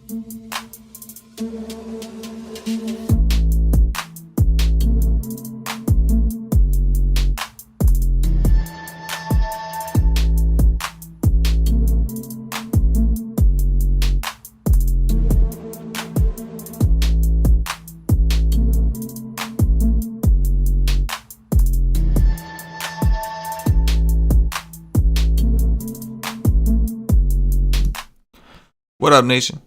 What up, nation?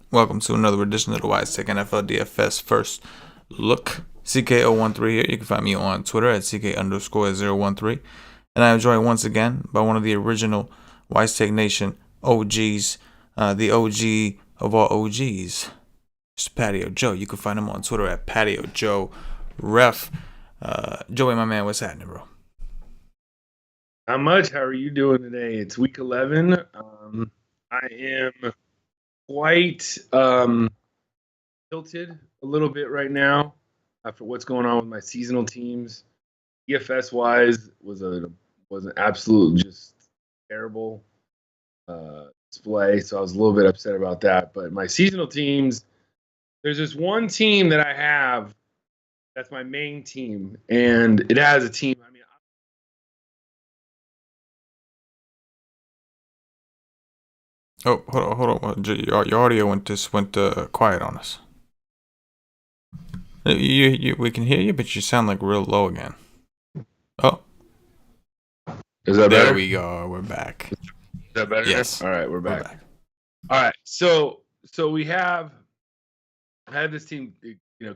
Welcome to another edition of the Wise Tech NFL DFS First Look. CK013 here. You can find me on Twitter at CK_013. And I am joined once again by one of the original Wise Tech Nation OGs, the OG of all OGs, Mr. Patio Joe. You can find him on Twitter at Patio Joe Ref. Joey, my man, what's happening, bro? Not much. How are you doing today? It's week 11. I am quite tilted a little bit right now after what's going on with my seasonal teams. DFS wise was an absolute just terrible display, so I was a little bit upset about that. But my seasonal teams, there's this one team that I have that's my main team, and it has a team. I mean, Oh, hold on. Your audio went quiet on us. We can hear you, but you sound like real low again. Oh, is that better? There we go. We're back. Is that better? Yes. All right, we're back. All right, so I had this team.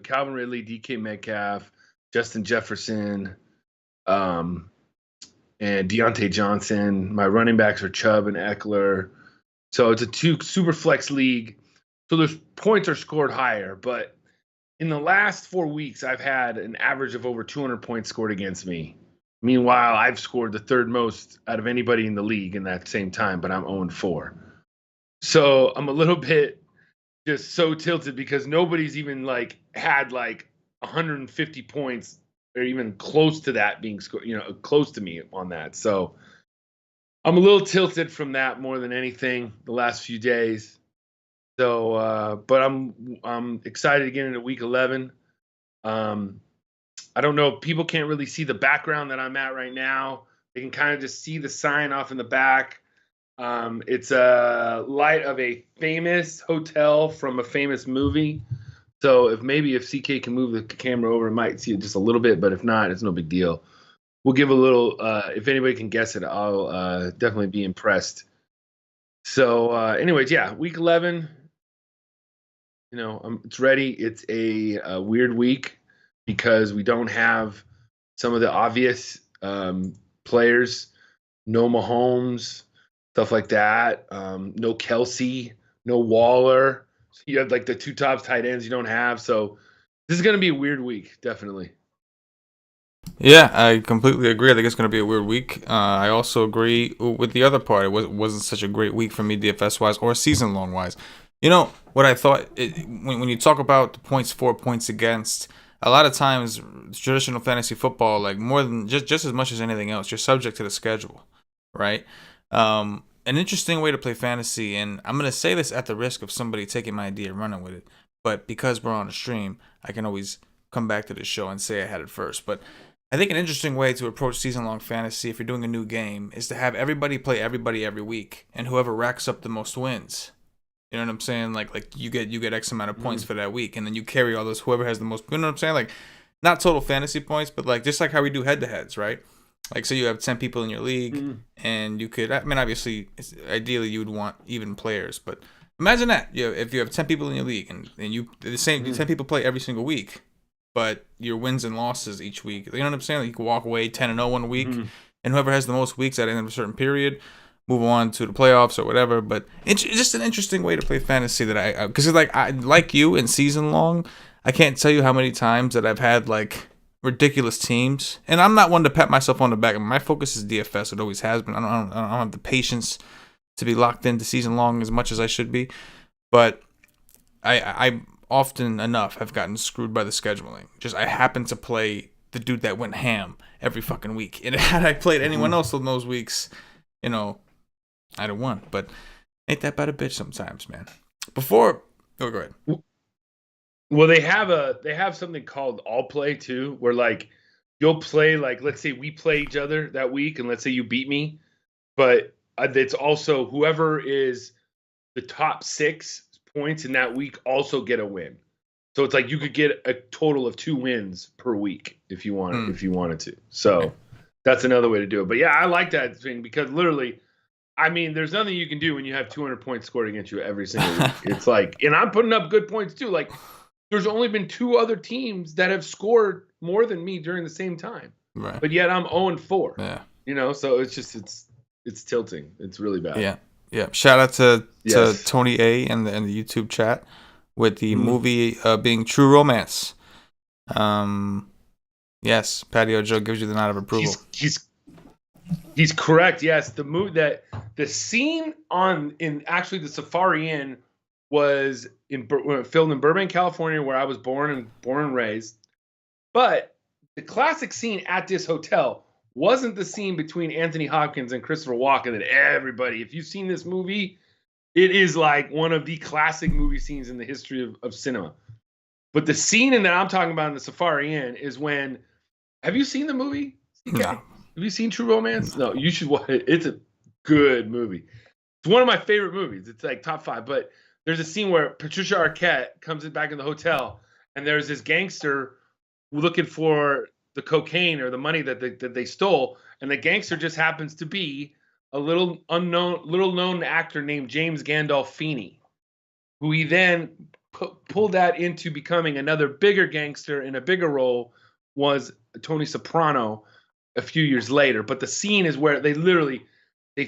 Calvin Ridley, DK Metcalf, Justin Jefferson, and Deontay Johnson. My running backs are Chubb and Eckler. So it's a two super flex league. So those points are scored higher. But in the last 4 weeks, I've had an average of over 200 points scored against me. Meanwhile, I've scored the third most out of anybody in the league in that same time, but I'm 0-4. So I'm a little bit just so tilted because nobody's even had 150 points or even close to that being scored, close to me on that. So I'm a little tilted from that more than anything the last few days. So, but I'm excited to get into week 11. I don't know. People can't really see the background that I'm at right now. They can kind of just see the sign off in the back. It's a light of a famous hotel from a famous movie. So if CK can move the camera over, I might see it just a little bit. But if not, it's no big deal. We'll give a little, if anybody can guess it, I'll definitely be impressed. So anyways, yeah, week 11, it's ready. It's a weird week because we don't have some of the obvious players, no Mahomes, stuff like that, no Kelsey, no Waller. So you have the two top tight ends you don't have. So this is going to be a weird week, definitely. Yeah, I completely agree. I think it's going to be a weird week. I also agree with the other part. It wasn't such a great week for me DFS-wise or season-long-wise. What I thought, when you talk about the points for, points against, a lot of times traditional fantasy football, more than just as much as anything else, you're subject to the schedule, right? An interesting way to play fantasy, and I'm going to say this at the risk of somebody taking my idea and running with it, but because we're on a stream, I can always come back to the show and say I had it first. But I think an interesting way to approach season-long fantasy, if you're doing a new game, is to have everybody play everybody every week, and whoever racks up the most wins. You know what I'm saying? Like you get X amount of points for that week, and then you carry all those. Whoever has the most, you know what I'm saying? Not total fantasy points, but just like how we do head-to-heads, right? So you have 10 people in your league, and you could. I mean, obviously, ideally you would want even players, but imagine that if you have 10 people in your league, and you the same 10 people play every single week. But your wins and losses each week, you know what I'm saying? You can walk away 10-0 one week, and whoever has the most weeks at the end of a certain period, move on to the playoffs or whatever. But it's just an interesting way to play fantasy that because I like you in season long, I can't tell you how many times that I've had ridiculous teams, and I'm not one to pat myself on the back. My focus is DFS; it always has been. I don't have the patience to be locked into season long as much as I should be, but I often enough have gotten screwed by the scheduling. I happen to play the dude that went ham every fucking week. And had I played anyone else on those weeks, I'd have won. But ain't that bad a bitch sometimes, man. Before Oh, go ahead. Well, they have something called All Play too, where like you'll play like let's say we play each other that week, and let's say you beat me, but it's also whoever is the top 6 points in that week also get a win. So it's like you could get a total of 2 wins per week if you wanted to. So that's another way to do it. But yeah, I like that thing because literally, I mean, there's nothing you can do when you have 200 points scored against you every single week. It's like, and I'm putting up good points too. Like, there's only been 2 other teams that have scored more than me during the same time. Right. But yet I'm 0-4. Yeah. You know, so it's just it's tilting. It's really bad. Yeah. Yeah. Shout out to Tony A and the YouTube chat with the movie being True Romance. Yes, Patio Joe gives you the nod of approval. He's correct. Yes, the scene in actually the Safari Inn was filmed in Burbank, California, where I was born and raised. But the classic scene at this hotel wasn't the scene between Anthony Hopkins and Christopher Walken that everybody, if you've seen this movie, it is like one of the classic movie scenes in the history of cinema. But the scene that I'm talking about in the Safari Inn is when, have you seen the movie? CK? No. Have you seen True Romance? No, you should watch it. It's a good movie. It's one of my favorite movies. It's like top 5. But there's a scene where Patricia Arquette comes back in the hotel, and there's this gangster looking for the cocaine or the money that they stole, and the gangster just happens to be a little known actor named James Gandolfini, who he then pulled that into becoming another bigger gangster in a bigger role was Tony Soprano a few years later. But the scene is where they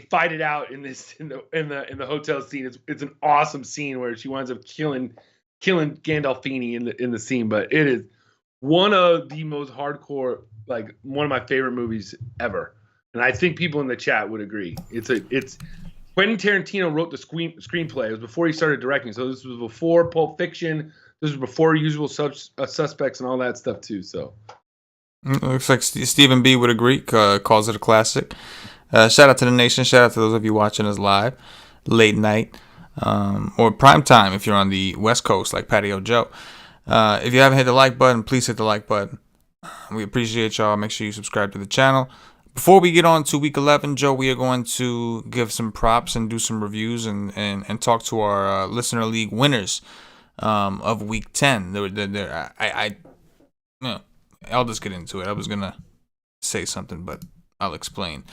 fight it out in the hotel scene. It's an awesome scene where she winds up killing Gandolfini in the scene. But it is one of the most hardcore, like one of my favorite movies ever. And I think people in the chat would agree. It's Quentin Tarantino wrote the screenplay. It was before he started directing. So this was before Pulp Fiction. This was before Usual Suspects and all that stuff too. So looks like Stephen B would agree. Calls it a classic. Shout out to the nation. Shout out to those of you watching us live, late night, or prime time if you're on the West Coast like Patio Joe. If you haven't hit the like button, please hit the like button. We appreciate y'all. Make sure you subscribe to the channel. Before we get on to week 11, Joe, we are going to give some props and do some reviews and talk to our listener league winners of week 10. I'll just get into it. I was gonna say something, but I'll explain.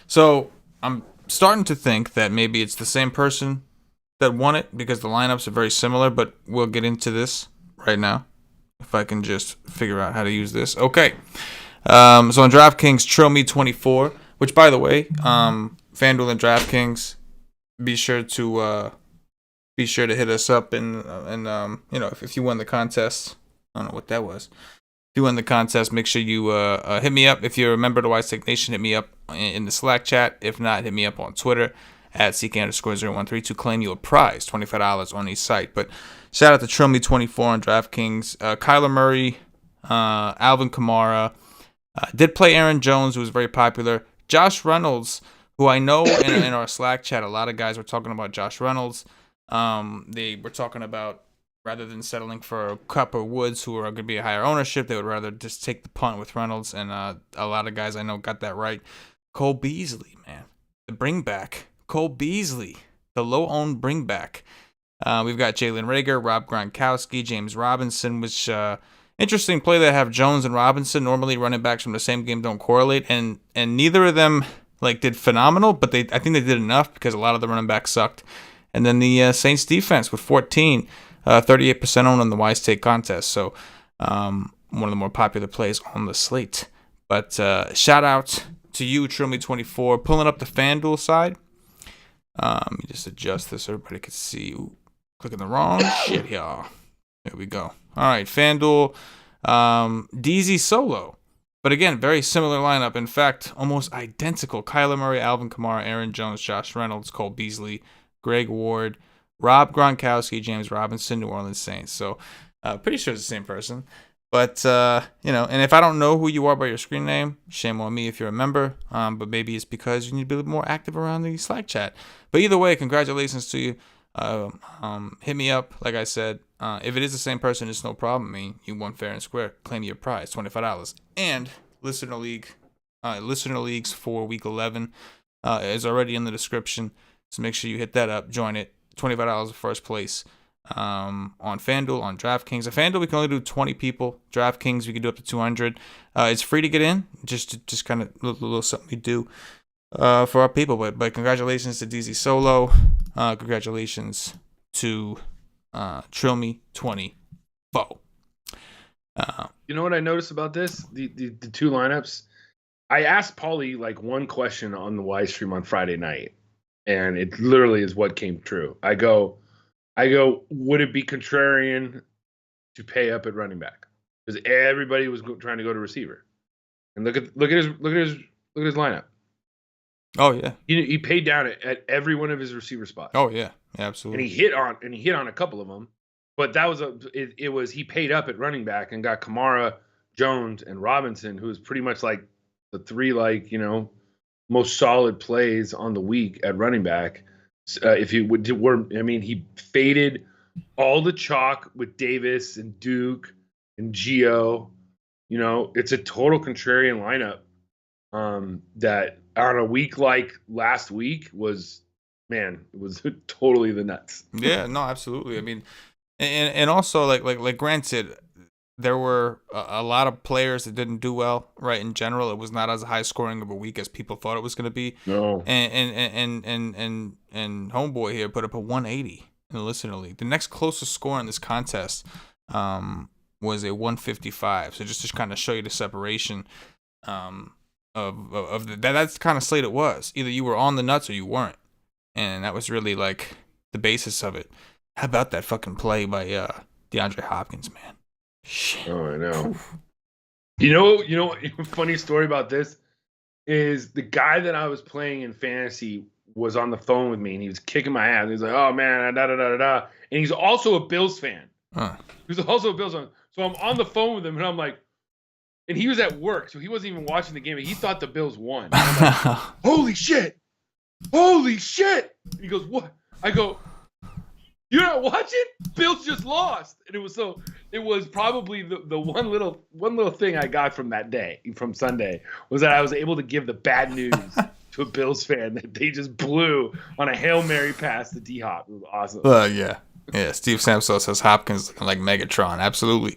So I'm starting to think that maybe it's the same person that won it because the lineups are very similar, but we'll get into this right now. If I can just figure out how to use this. Okay. So on DraftKings, TrillMe24, which by the way, FanDuel and DraftKings, be sure to hit us up and if you won the contest, I don't know what that was. If you won the contest, make sure you hit me up. If you're a member of the Wise Tech Nation, hit me up in the Slack chat. If not, hit me up on Twitter at CK_013 to claim you a prize, $25 on each site. But shout out to TrillMe24 on DraftKings. Kyler Murray, Alvin Kamara. Did play Aaron Jones, who was very popular. Josh Reynolds, who I know in our Slack chat, a lot of guys were talking about Josh Reynolds. They were talking about rather than settling for Kupp or Woods, who are going to be a higher ownership, they would rather just take the punt with Reynolds. And a lot of guys I know got that right. Cole Beasley, man. The bring back. Cole Beasley, the low-owned bring back. We've got Jalen Reagor, Rob Gronkowski, James Robinson, which interesting play that have Jones and Robinson. Normally running backs from the same game don't correlate, and neither of them did phenomenal, but I think they did enough because a lot of the running backs sucked. And then the Saints defense with 14, 38% owned on the Wise Take contest. So one of the more popular plays on the slate. But shout out to you, TrillMe24, pulling up the FanDuel side. Let me just adjust this so everybody can see. Ooh, clicking the wrong shit, y'all. There we go. All right, FanDuel, DZ Solo. But again, very similar lineup. In fact, almost identical. Kyler Murray, Alvin Kamara, Aaron Jones, Josh Reynolds, Cole Beasley, Greg Ward, Rob Gronkowski, James Robinson, New Orleans Saints. So pretty sure it's the same person. But, and if I don't know who you are by your screen name, shame on me if you're a member. But maybe it's because you need to be a little more active around the Slack chat. But either way, congratulations to you. hit me up. Like I said, if it is the same person, it's no problem. I mean, you won fair and square. Claim your prize, $25. And listener leagues for week 11 is already in the description. So make sure you hit that up, join it. $25 first place. On FanDuel, on DraftKings. At FanDuel, we can only do 20 people. DraftKings, we can do up to 200. It's free to get in. Just kind of a little something we do for our people. But congratulations to DZ Solo. Congratulations to Trilme24. You know what I noticed about this? The two lineups. I asked Paulie like one question on the Y stream on Friday night, and it literally is what came true. I go, would it be contrarian to pay up at running back? Because everybody was trying to go to receiver, and look at his lineup. Oh yeah, he paid down at every one of his receiver spots. Oh yeah, absolutely. And he hit on a couple of them, but that was he paid up at running back and got Kamara, Jones, and Robinson, who was pretty much like the three most solid plays on the week at running back. If he he faded all the chalk with Davis and Duke and Gio. You know, it's a total contrarian lineup. That on a week like last week was totally the nuts. Yeah, no, absolutely. I mean, and also like granted, there were a lot of players that didn't do well, right? In general, it was not as high scoring of a week as people thought it was going to be. No. And homeboy here put up a 180 in the listener league. The next closest score in this contest was a 155. So just to kind of show you the separation of that's the kind of slate it was. Either you were on the nuts or you weren't, and that was really like the basis of it. How about that fucking play by DeAndre Hopkins, man? Shit. Oh, I know. You know, funny story about this is the guy that I was playing in fantasy was on the phone with me, and he was kicking my ass. He's like, "Oh man, da da da da da," and he's also a Bills fan. He's also a Bills fan. So I'm on the phone with him, and I'm like, and he was at work, so he wasn't even watching the game. He thought the Bills won. I'm like, holy shit! He goes, "What?" I go, "You're not watching? Bills just lost." And it was probably the one little thing I got from that day, from Sunday, was that I was able to give the bad news to a Bills fan that they just blew on a Hail Mary pass to D-Hop. It was awesome. Yeah. Steve Samso says Hopkins looking like Megatron. Absolutely.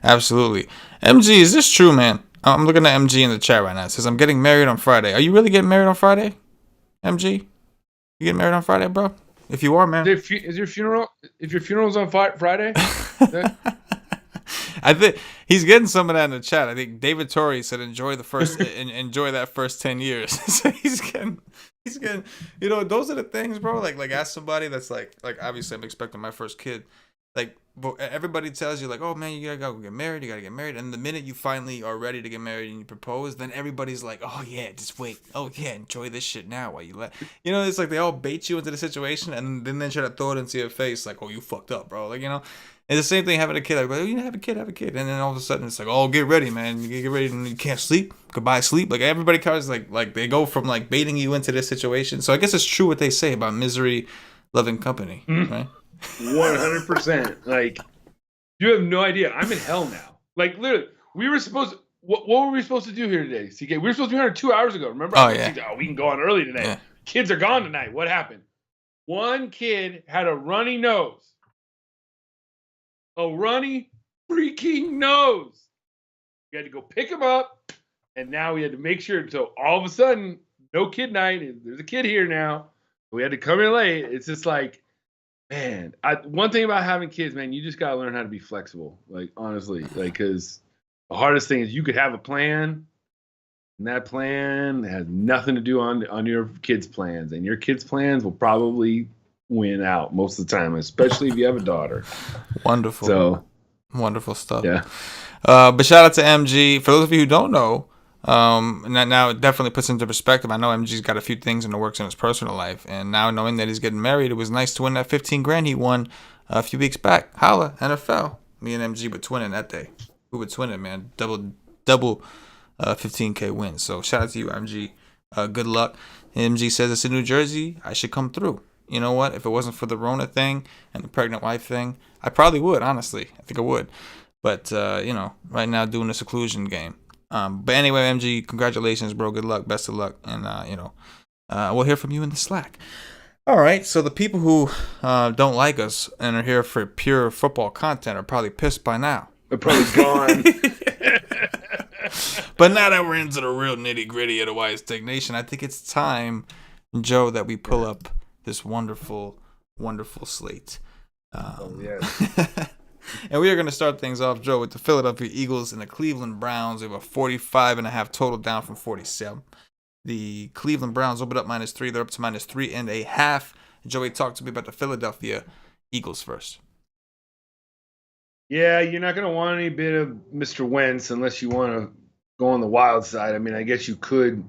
MG, is this true, man? I'm looking at MG in the chat right now. It says, I'm getting married on Friday. Are you really getting married on Friday, MG? You getting married on Friday, bro? If you are, man. Is your funeral? If your funeral's on Friday? I think he's getting some of that in the chat. I think David Torrey said enjoy that first 10 years. So he's getting those are the things, bro. Like ask somebody that's like obviously I'm expecting my first kid. Like everybody tells you like, oh man, you gotta go get married, and the minute you finally are ready to get married and you propose, then everybody's like, oh yeah, just wait, oh yeah, enjoy this shit now while you it's like they all bait you into the situation and then they try to throw it into your face like, oh, you fucked up, bro. Like, it's the same thing having a kid. Like, oh, you have a kid, and then all of a sudden it's like, oh, get ready, man, you get ready and you can't sleep, goodbye sleep. Like everybody comes like they go from like baiting you into this situation. So I guess it's true what they say about misery loving company, right? 100%. Like, you have no idea. I'm in hell now. Like, literally, we were supposed to, what were we supposed to do here today, CK? We were supposed to be on 2 hours ago. Remember? Oh, yeah. We can go on early today. Yeah. Kids are gone tonight. What happened? One kid had a runny nose. A runny freaking nose. We had to go pick him up, and now we had to make sure. So all of a sudden, no kid night. There's a kid here now. We had to come in late. It's just like, man, one thing about having kids, man, you just got to learn how to be flexible. Like, honestly, because the hardest thing is you could have a plan, and that plan has nothing to do on your kids' plans. And your kids' plans will probably win out most of the time, especially if you have a daughter. Wonderful. So, wonderful stuff. Yeah. But shout out to MG. For those of you who don't know, now it definitely puts into perspective. I know MG's got a few things in the works in his personal life, and now knowing that he's getting married, it was nice to win that $15,000 he won a few weeks back. Holla, NFL. Me and MG were twinning that day. We were twinning, man. Double 15K win. So shout out to you, MG. Good luck. MG says it's in New Jersey. I should come through. you know what? If it wasn't for the Rona thing and the pregnant wife thing, I probably would, honestly. I think I would. But, right now doing the seclusion game. But anyway, MG, congratulations, bro. Good luck. Best of luck. And, we'll hear from you in the Slack. All right. So the people who don't like us and are here for pure football content are probably pissed by now. They're probably gone. But now that we're into the real nitty gritty of the Wise Take Nation, I think it's time, Joe, that we pull up this wonderful, wonderful slate. Yes. And we are going to start things off, Joe, with the Philadelphia Eagles and the Cleveland Browns. We have a 45.5 total, down from 47. The Cleveland Browns opened up -3. They're up to -3.5. Joey, talk to me about the Philadelphia Eagles first. Yeah, you're not going to want any bit of Mr. Wentz unless you want to go on the wild side. I mean, I guess you could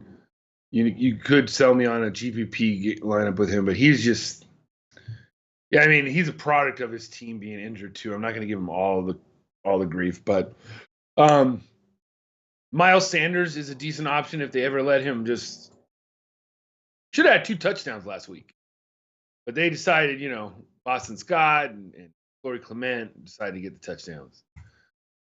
sell me on a GPP lineup with him, but he's just – yeah, I mean, he's a product of his team being injured too. I'm not going to give him all the grief, but Miles Sanders is a decent option if they ever let him. Just should have had 2 touchdowns last week, but they decided, Boston Scott and Corey Clement decided to get the touchdowns.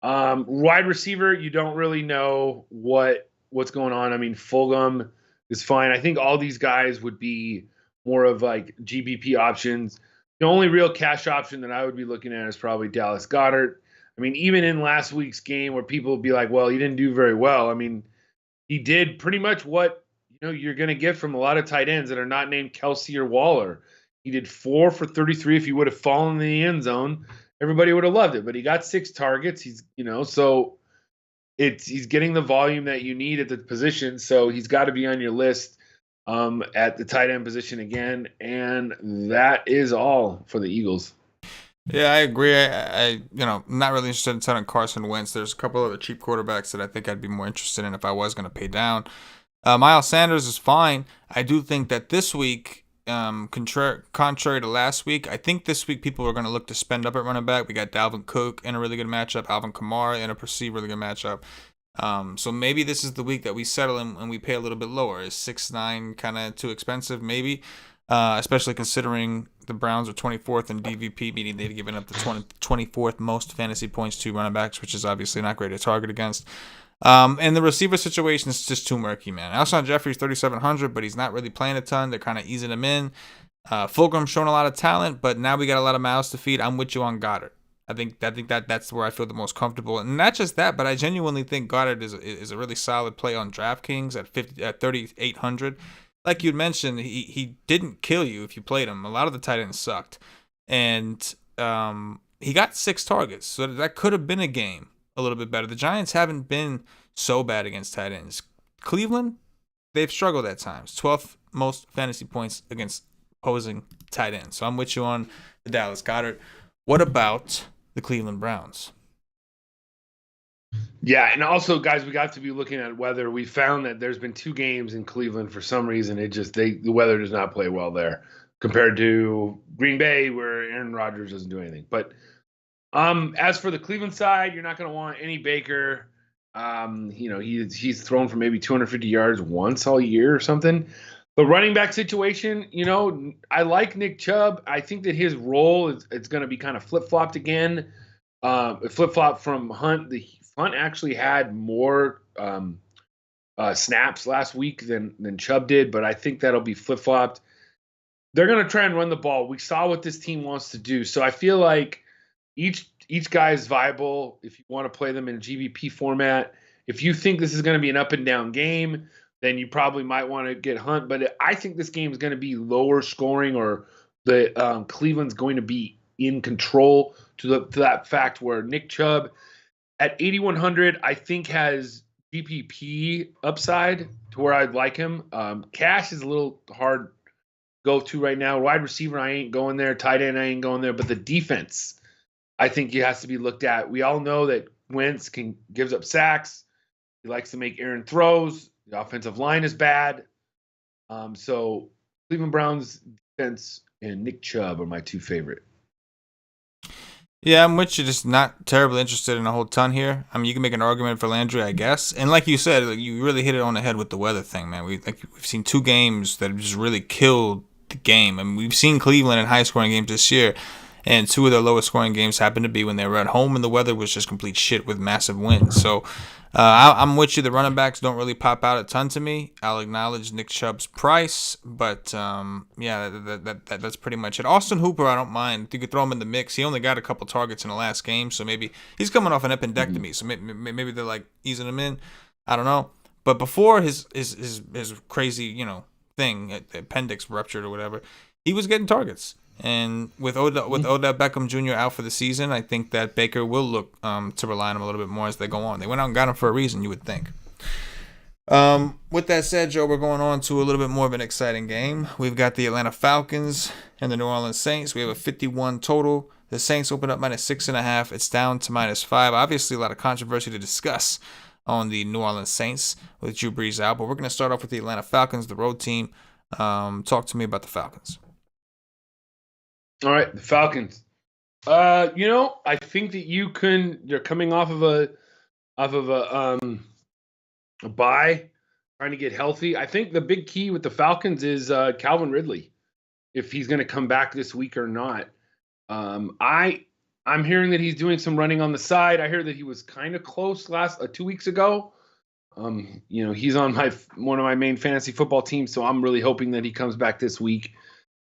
Wide receiver, you don't really know what's going on. I mean, Fulgham is fine. I think all these guys would be more of like GBP options. The only real cash option that I would be looking at is probably Dallas Goedert. I mean, even in last week's game where people would be like, well, he didn't do very well. I mean, he did pretty much what you're going to get from a lot of tight ends that are not named Kelsey or Waller. He did 4 for 33. If he would have fallen in the end zone, everybody would have loved it. But he got 6 targets. So he's getting the volume that you need at the position. So he's got to be on your list at the tight end position again, and that is all for the Eagles. Yeah, I agree. I not really interested in Carson Wentz. There's a couple other cheap quarterbacks that I think I'd be more interested in if I was going to pay down. Miles Sanders is fine. I do think that this week, contrary to last week, I think this week people are going to look to spend up at running back. We got Dalvin Cook in a really good matchup, Alvin Kamara in a perceived really good matchup. So maybe this is the week that we settle and we pay a little bit lower. Is 6.9 kind of too expensive? Maybe, especially considering the Browns are 24th in DVP, meaning they've given up the 24th most fantasy points to running backs, which is obviously not great to target against. And the receiver situation is just too murky, man. Alshon Jeffrey's 3,700, but he's not really playing a ton. They're kind of easing him in. Fulgham's shown a lot of talent, but now we got a lot of mouths to feed. I'm with you on Goddard. I think that's where I feel the most comfortable, and not just that, but I genuinely think Goddard is a really solid play on DraftKings at 3,800. Like you'd mentioned, he didn't kill you if you played him. A lot of the tight ends sucked, and he got 6 targets, so that could have been a game a little bit better. The Giants haven't been so bad against tight ends. Cleveland, they've struggled at times. 12th most fantasy points against opposing tight ends. So I'm with you on the Dallas Goedert. What about the Cleveland Browns? Yeah, and also, guys, we got to be looking at weather. We found that there's been 2 games in Cleveland for some reason. The weather does not play well there compared to Green Bay, where Aaron Rodgers doesn't do anything. But as for the Cleveland side, you're not going to want any Baker. He's thrown for maybe 250 yards once all year or something. The running back situation, I like Nick Chubb. I think that his role it's going to be kind of flip-flopped again. Flip-flop from Hunt. Hunt actually had more snaps last week than Chubb did, but I think that'll be flip-flopped. They're going to try and run the ball. We saw what this team wants to do. So I feel like each guy is viable if you want to play them in a GBP format. If you think this is going to be an up-and-down game, then you probably might want to get Hunt. But I think this game is going to be lower scoring, or the Cleveland's going to be in control to that fact where Nick Chubb at 8,100, I think has GPP upside to where I'd like him. Cash is a little hard to go to right now. Wide receiver, I ain't going there. Tight end, I ain't going there. But the defense, I think it has to be looked at. We all know that Wentz gives up sacks. He likes to make errant throws. The offensive line is bad. So Cleveland Browns defense and Nick Chubb are my 2 favorite. Yeah, I'm with you. Just not terribly interested in a whole ton here. I mean, you can make an argument for Landry, I guess. And like you said, you really hit it on the head with the weather thing, man. We've seen 2 games that have just really killed the game. I mean, we've seen Cleveland in high-scoring games this year, and two of their lowest-scoring games happened to be when they were at home and the weather was just complete shit with massive winds. So I'm with you. The running backs don't really pop out a ton to me. I'll acknowledge Nick Chubb's price, but yeah, that's pretty much it. Austin Hooper, I don't mind. You could throw him in the mix. He only got a couple targets in the last game, so maybe he's coming off an appendectomy, so maybe they're like easing him in. I don't know. But before his crazy, thing, appendix ruptured or whatever, he was getting targets. And with Odell Beckham Jr. out for the season, I think that Baker will look to rely on him a little bit more as they go on. They went out and got him for a reason, you would think. With that said, Joe, we're going on to a little bit more of an exciting game. We've got the Atlanta Falcons and the New Orleans Saints. We have a 51 total. The Saints open up -6.5. It's down to -5. Obviously, a lot of controversy to discuss on the New Orleans Saints with Drew Brees out. But we're going to start off with the Atlanta Falcons, the road team. Talk to me about the Falcons. All right, the Falcons. I think that you're coming off of a bye, trying to get healthy. I think the big key with the Falcons is Calvin Ridley, if he's going to come back this week or not. I'm hearing that he's doing some running on the side. I hear that he was kind of close 2 weeks ago. He's on one of my main fantasy football teams, so I'm really hoping that he comes back this week.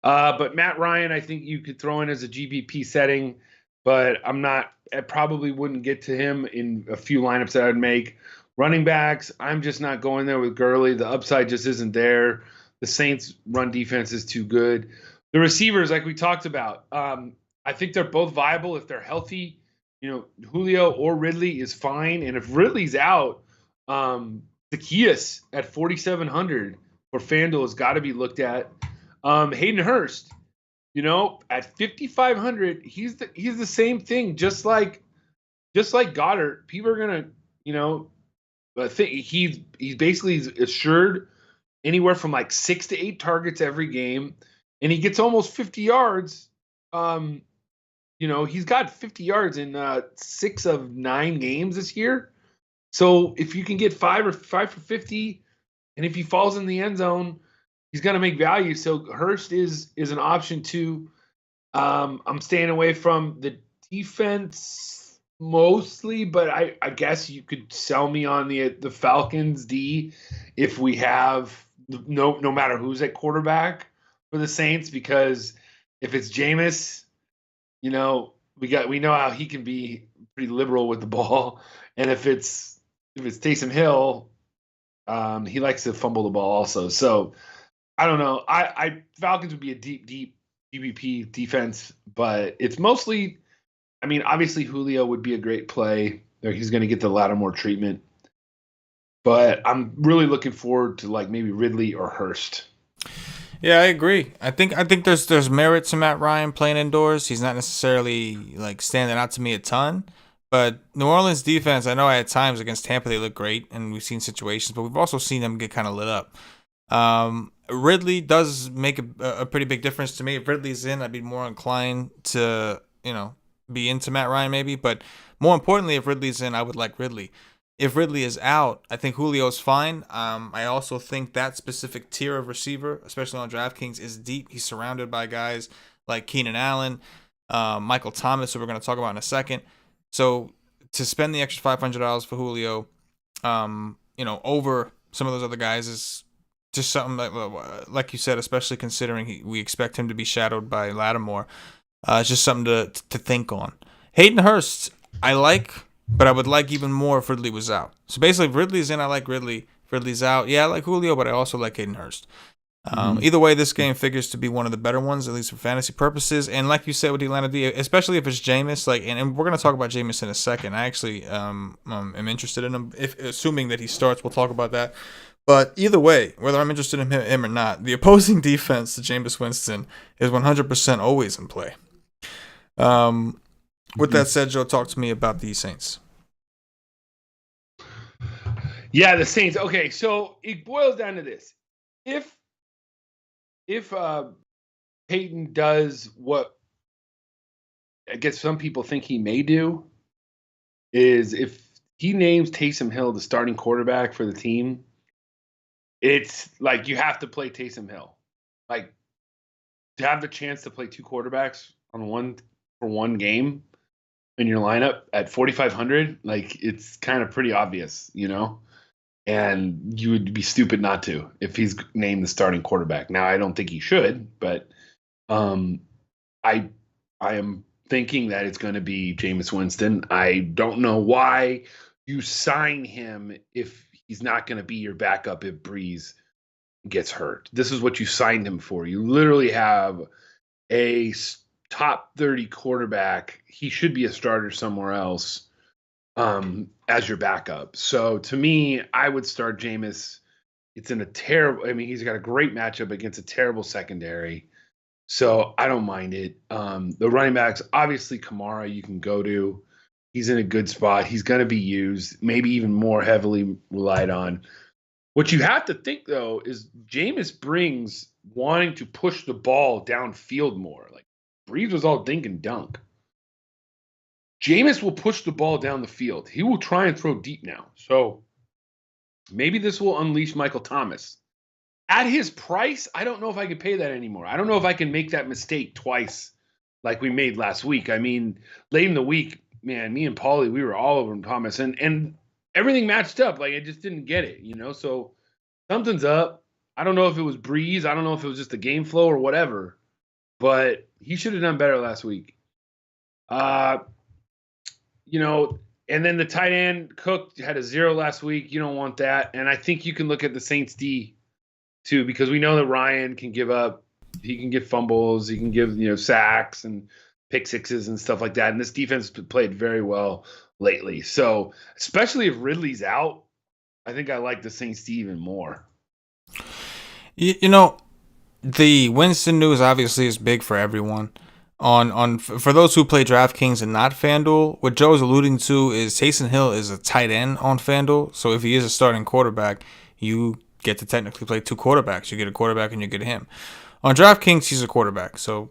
But Matt Ryan, I think you could throw in as a GBP setting, but I probably wouldn't get to him in a few lineups that I'd make. Running backs, I'm just not going there with Gurley. The upside just isn't there. The Saints' run defense is too good. The receivers, like we talked about, I think they're both viable if they're healthy. Julio or Ridley is fine. And if Ridley's out, Zacchaeus at 4,700 for FanDuel has got to be looked at. Hayden Hurst, at 5,500, he's the same thing. Just like Goddard, people are gonna, he's basically assured anywhere from like 6 to 8 targets every game, and he gets almost 50 yards. He's got 50 yards in 6 of 9 games this year. So if you can get 5 for 50, and if he falls in the end zone, he's going to make value. So Hurst is an option too. I'm staying away from the defense mostly, but I guess you could sell me on the Falcons D if we have no matter who's at quarterback for the Saints, because if it's Jameis, we know how he can be pretty liberal with the ball, and if it's Taysom Hill, he likes to fumble the ball also. So I don't know. Falcons would be a deep GBP defense, but it's mostly, obviously Julio would be a great play. He's going to get the Lattimore treatment, but I'm really looking forward to like maybe Ridley or Hurst. Yeah, I agree. I think there's merit to Matt Ryan playing indoors. He's not necessarily like standing out to me a ton, but New Orleans defense, I know at times against Tampa they look great, and we've seen situations, but we've also seen them get kind of lit up. Ridley does make a pretty big difference to me. If Ridley's in, I'd be more inclined to, be into Matt Ryan maybe. But more importantly, if Ridley's in, I would like Ridley. If Ridley is out, I think Julio's fine. I also think that specific tier of receiver, especially on DraftKings, is deep. He's surrounded by guys like Keenan Allen, Michael Thomas, who we're going to talk about in a second. So to spend the extra $500 for Julio, over some of those other guys is just something that, like you said, especially considering we expect him to be shadowed by Lattimore. It's just something to think on. Hayden Hurst, I like, but I would like even more if Ridley was out. So basically, if Ridley's in, I like Ridley. If Ridley's out, yeah, I like Julio, but I also like Hayden Hurst. Either way, this game figures to be one of the better ones, at least for fantasy purposes. And like you said with the Atlanta D, especially if it's Jameis, and we're going to talk about Jameis in a second. I actually am interested in him, assuming that he starts. We'll talk about that. But either way, whether I'm interested in him or not, the opposing defense to Jameis Winston is 100% always in play. With that said, Joe, talk to me about the Saints. Yeah, the Saints. Okay, so it boils down to this. If Peyton does what I guess some people think he may do, is if he names Taysom Hill the starting quarterback for the team, it's like you have to play Taysom Hill. Like to have the chance to play two quarterbacks on one game in your lineup at 4,500, like it's kind of pretty obvious, and you would be stupid not to if he's named the starting quarterback. Now, I don't think he should, but I am thinking that it's going to be Jameis Winston. I don't know why you sign him if he's not going to be your backup if Breeze gets hurt. This is what you signed him for. You literally have a top 30 quarterback. He should be a starter somewhere else as your backup. So to me, I would start Jameis. It's in a terrible, he's got a great matchup against a terrible secondary. So I don't mind it. The running backs, obviously Kamara you can go to. He's in a good spot. He's going to be used, maybe even more heavily relied on. What you have to think, though, is Jameis brings wanting to push the ball downfield more. Like, Breeze was all dink and dunk. Jameis will push the ball down the field. He will try and throw deep now. So maybe this will unleash Michael Thomas. At his price, I don't know if I can pay that anymore. I don't know if I can make that mistake twice like we made last week. Late in the week, man, me and Paulie, we were all over Thomas. And everything matched up. Like, I just didn't get it, So something's up. I don't know if it was Breeze. I don't know if it was just the game flow or whatever. But he should have done better last week. And then the tight end, Cook, had a 0 last week. You don't want that. And I think you can look at the Saints D, too, because we know that Ryan can give up. He can get fumbles. He can give, sacks and pick sixes and stuff like that. And this defense played very well lately. So especially if Ridley's out, I think I like the Saints D even more. The Winston news obviously is big for everyone. For those who play DraftKings and not FanDuel, what Joe's alluding to is Taysom Hill is a tight end on FanDuel. So if he is a starting quarterback, you get to technically play two quarterbacks. You get a quarterback and you get him. On DraftKings, he's a quarterback. So,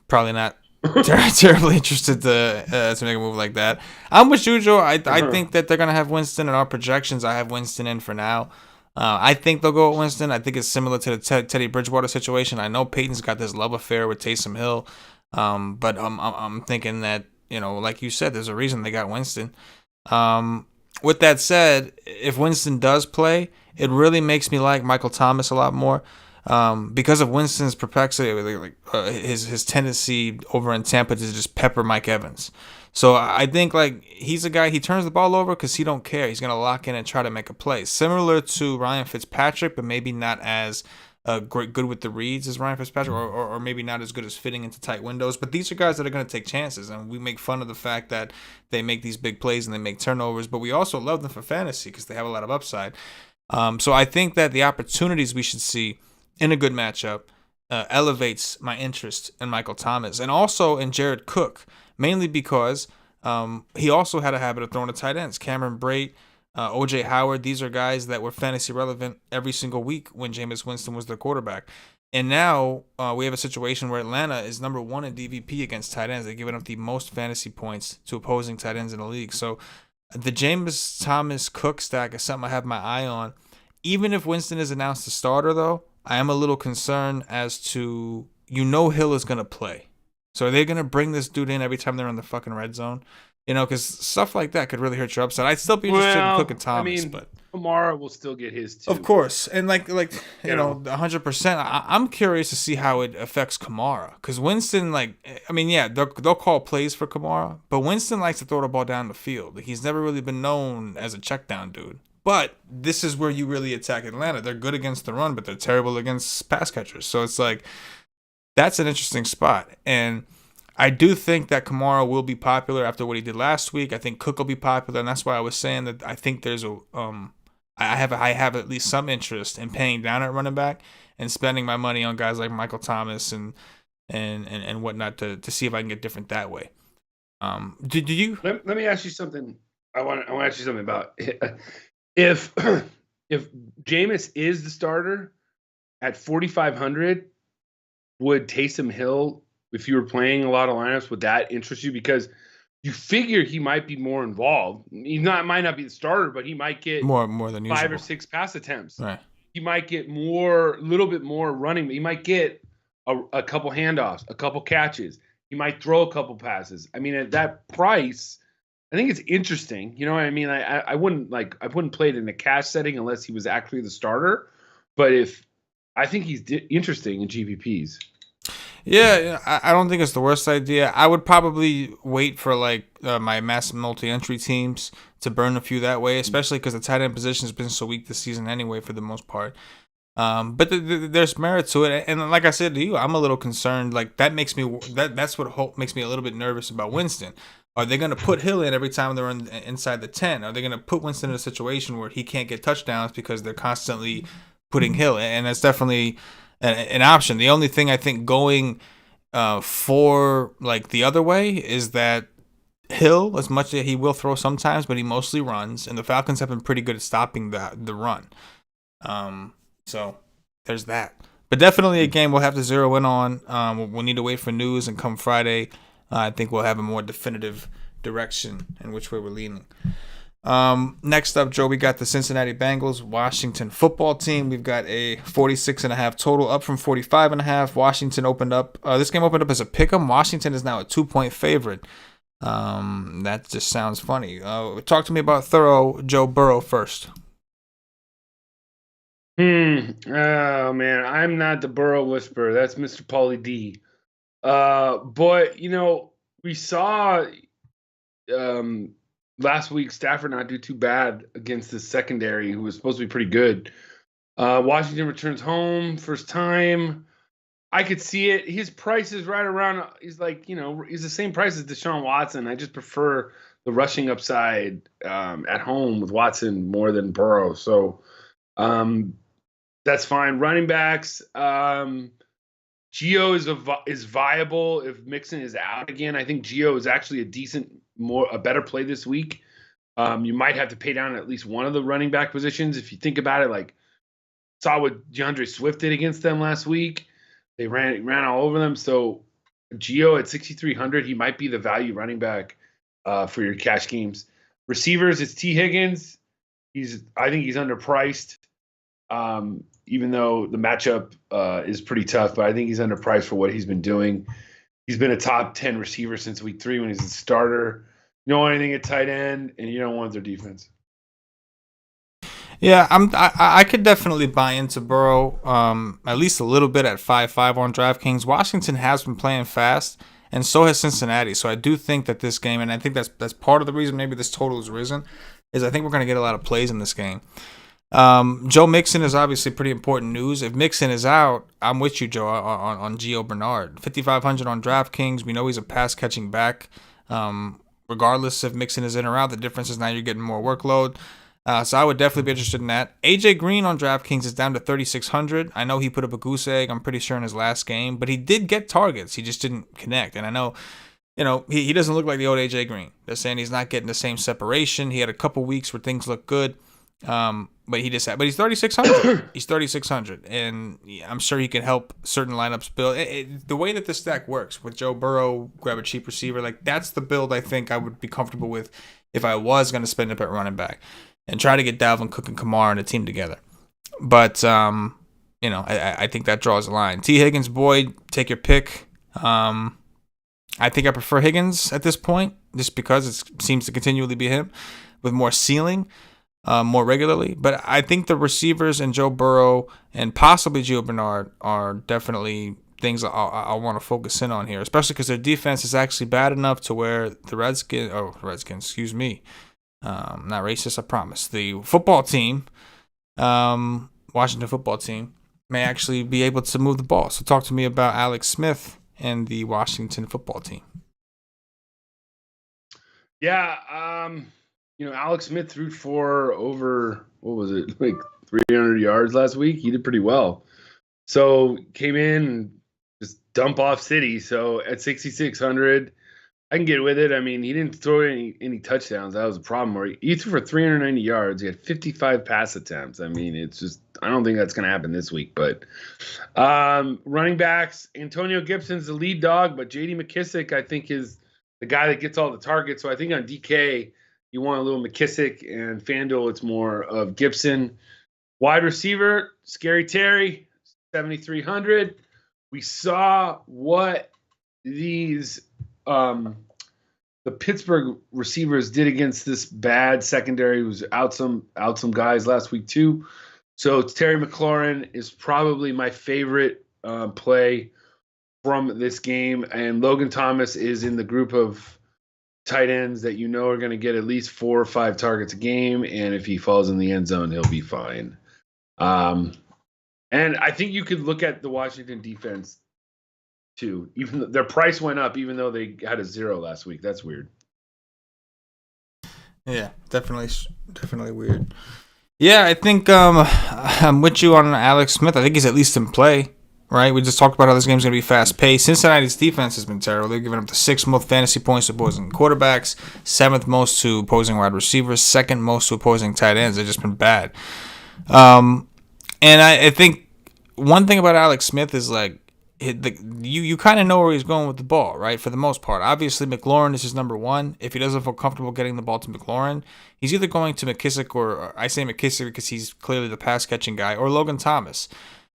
probably not terribly interested to make a move like that. I'm with you, Joe. I think that they're going to have Winston. In our projections, I have Winston in for now. I think they'll go with Winston. I think it's similar to the Teddy Bridgewater situation. I know Peyton's got this love affair with Taysom Hill. But I'm thinking that, like you said, there's a reason they got Winston. With that said, if Winston does play, it really makes me like Michael Thomas a lot more. Because of Winston's perplexity, his tendency over in Tampa to just pepper Mike Evans. So I think he's a guy, he turns the ball over because he don't care. He's going to lock in and try to make a play. Similar to Ryan Fitzpatrick, but maybe not as good with the reads as Ryan Fitzpatrick, or maybe not as good as fitting into tight windows. But these are guys that are going to take chances, and we make fun of the fact that they make these big plays and they make turnovers, but we also love them for fantasy because they have a lot of upside. So I think that the opportunities we should see in a good matchup elevates my interest in Michael Thomas and also in Jared Cook, mainly because he also had a habit of throwing to tight ends. Cameron Brate, O.J. Howard, these are guys that were fantasy relevant every single week when Jameis Winston was their quarterback. And now we have a situation where Atlanta is number 1 in DVP against tight ends. They're giving up the most fantasy points to opposing tight ends in the league. So the Jameis Thomas Cook stack is something I have my eye on. Even if Winston is announced the starter, though, I am a little concerned as to, Hill is going to play. So are they going to bring this dude in every time they're in the fucking red zone? Because stuff like that could really hurt your upside. I'd still be interested in Cook and Thomas, but Kamara will still get his too. Of course, and 100%. I'm curious to see how it affects Kamara, because Winston, they'll call plays for Kamara, but Winston likes to throw the ball down the field. He's never really been known as a check down dude. But this is where you really attack Atlanta. They're good against the run, but they're terrible against pass catchers. So it's that's an interesting spot. And I do think that Kamara will be popular after what he did last week. I think Cook will be popular, and that's why I was saying that I think there's I have at least some interest in paying down at running back and spending my money on guys like Michael Thomas and whatnot to see if I can get different that way. Do you? Let me ask you something. I want to ask you something about if Jameis is the starter at 4,500, would Taysom Hill, if you were playing a lot of lineups, would that interest you? Because you figure he might be more involved. Might not be the starter, but he might get more than usual. 5 or 6 pass attempts. Right. He might get a little bit more running. He might get a couple handoffs, a couple catches. He might throw a couple passes. I mean, at that price, I think it's interesting. You know what I mean? I wouldn't play it in a cash setting unless he was actually the starter. But I think he's interesting in GPPs. Yeah, I don't think it's the worst idea. I would probably wait for my massive multi-entry teams to burn a few that way, especially because the tight end position has been so weak this season anyway for the most part. But there's merit to it, and like I said to you, I'm a little concerned. Like that's what makes me a little bit nervous about Winston. Are they going to put Hill in every time they're inside the 10? Are they going to put Winston in a situation where he can't get touchdowns because they're constantly putting Hill? And that's definitely an option. The only thing I think going for like the other way is that Hill, as much as he will throw sometimes, but he mostly runs, and the Falcons have been pretty good at stopping the run. So there's that. But definitely a game we'll have to zero in on. We'll need to wait for news, and come Friday, I think we'll have a more definitive direction in which way we're leaning. Next up, Joe, we got the Cincinnati Bengals, Washington football team. We've got a 46.5 total, up from 45.5. Washington opened up. This game opened up as a pick'em. Washington is now a 2-point favorite. That just sounds funny. Talk to me about thorough Joe Burrow first. Oh man, I'm not the Burrow whisperer. That's Mr. Paulie D. But we saw last week Stafford not do too bad against the secondary, who was supposed to be pretty good. Washington returns home first time. I could see it. His price is right around. He's like, he's the same price as Deshaun Watson. I just prefer the rushing upside at home with Watson more than Burrow. So that's fine. Running backs. Gio is viable if Mixon is out again. I think Gio is actually a better play this week. You might have to pay down at least one of the running back positions. If you think about it, like saw what DeAndre Swift did against them last week. They ran all over them. So Gio at 6,300, he might be the value running back for your cash games. Receivers, it's T. Higgins. I think he's underpriced. Even though the matchup is pretty tough, but I think he's underpriced for what he's been doing. He's been a top 10 receiver since week 3 when he's a starter. You don't want anything at tight end, and you don't want their defense. Yeah, I could definitely buy into Burrow at least a little bit at 5.5 on DraftKings. Washington has been playing fast, and so has Cincinnati. So I do think that this game, and I think that's part of the reason maybe this total has risen, is I think we're going to get a lot of plays in this game. Joe Mixon is obviously pretty important news. If Mixon is out, I'm with you, Joe, on Gio Bernard. 5,500 on DraftKings. We know he's a pass-catching back. Regardless if Mixon is in or out, the difference is now you're getting more workload. So I would definitely be interested in that. AJ Green on DraftKings is down to 3,600. I know he put up a goose egg, I'm pretty sure, in his last game, but he did get targets. He just didn't connect. And I know, he doesn't look like the old AJ Green. They're saying he's not getting the same separation. He had a couple weeks where things look good. But he's 3,600. He's 3,600, and I'm sure he can help certain lineups build. The way that this stack works with Joe Burrow, grab a cheap receiver, like that's the build I think I would be comfortable with if I was going to spend up at running back and try to get Dalvin Cook and Kamara and a team together. But I think that draws a line. T. Higgins, Boyd, take your pick. I think I prefer Higgins at this point, just because it seems to continually be him with more ceiling. More regularly, but I think the receivers and Joe Burrow and possibly Gio Bernard are definitely things I want to focus in on here, especially because their defense is actually bad enough to where the Redskins, excuse me, not racist, I promise. The football team, Washington football team, may actually be able to move the ball. So talk to me about Alex Smith and the Washington football team. Yeah, Alex Smith threw for over, what was it, like 300 yards last week. He did pretty well. So came in and just dump off City. So at 6,600, I can get with it. I mean, he didn't throw any touchdowns. That was a problem. He threw for 390 yards. He had 55 pass attempts. I mean, it's just, I don't think that's going to happen this week. But running backs, Antonio Gibson's the lead dog, but J.D. McKissick, I think, is the guy that gets all the targets. So I think on DK, you want a little McKissick, and FanDuel, it's more of Gibson. Wide receiver, Scary Terry, 7,300. we saw what these the Pittsburgh receivers did against this bad secondary, who's out some guys last week too. So Terry McLaurin is probably my favorite play from this game, and Logan Thomas is in the group of tight ends that are going to get at least 4 or 5 targets a game, and if he falls in the end zone, he'll be fine. And I think you could look at the Washington defense too. Even their price went up, even though they had a 0 last week. That's weird. Yeah, definitely weird. Yeah, I think I'm with you on Alex Smith. I think he's at least in play, right? We just talked about how this game's going to be fast-paced. Cincinnati's defense has been terrible. They've given up the 6th most fantasy points to opposing quarterbacks, 7th most to opposing wide receivers, 2nd most to opposing tight ends. They've just been bad. And I think one thing about Alex Smith is like you kind of know where he's going with the ball, right? For the most part. Obviously, McLaurin is his number one. If he doesn't feel comfortable getting the ball to McLaurin, he's either going to McKissick, or I say McKissick because he's clearly the pass-catching guy, or Logan Thomas.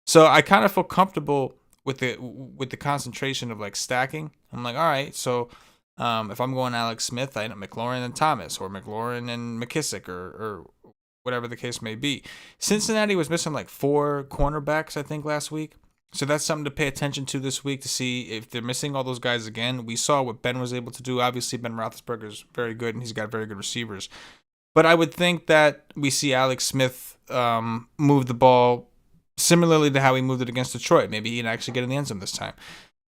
So I kind of feel comfortable with the concentration of like stacking. I'm like, all right, so if I'm going Alex Smith, I end up McLaurin and Thomas, or McLaurin and McKissick, or whatever the case may be. Cincinnati was missing like 4 cornerbacks, I think, last week. So that's something to pay attention to this week to see if they're missing all those guys again. We saw what Ben was able to do. Obviously, Ben Roethlisberger is very good, and he's got very good receivers. But I would think that we see Alex Smith move the ball similarly to how he moved it against Detroit. Maybe he'd actually get in the end zone this time.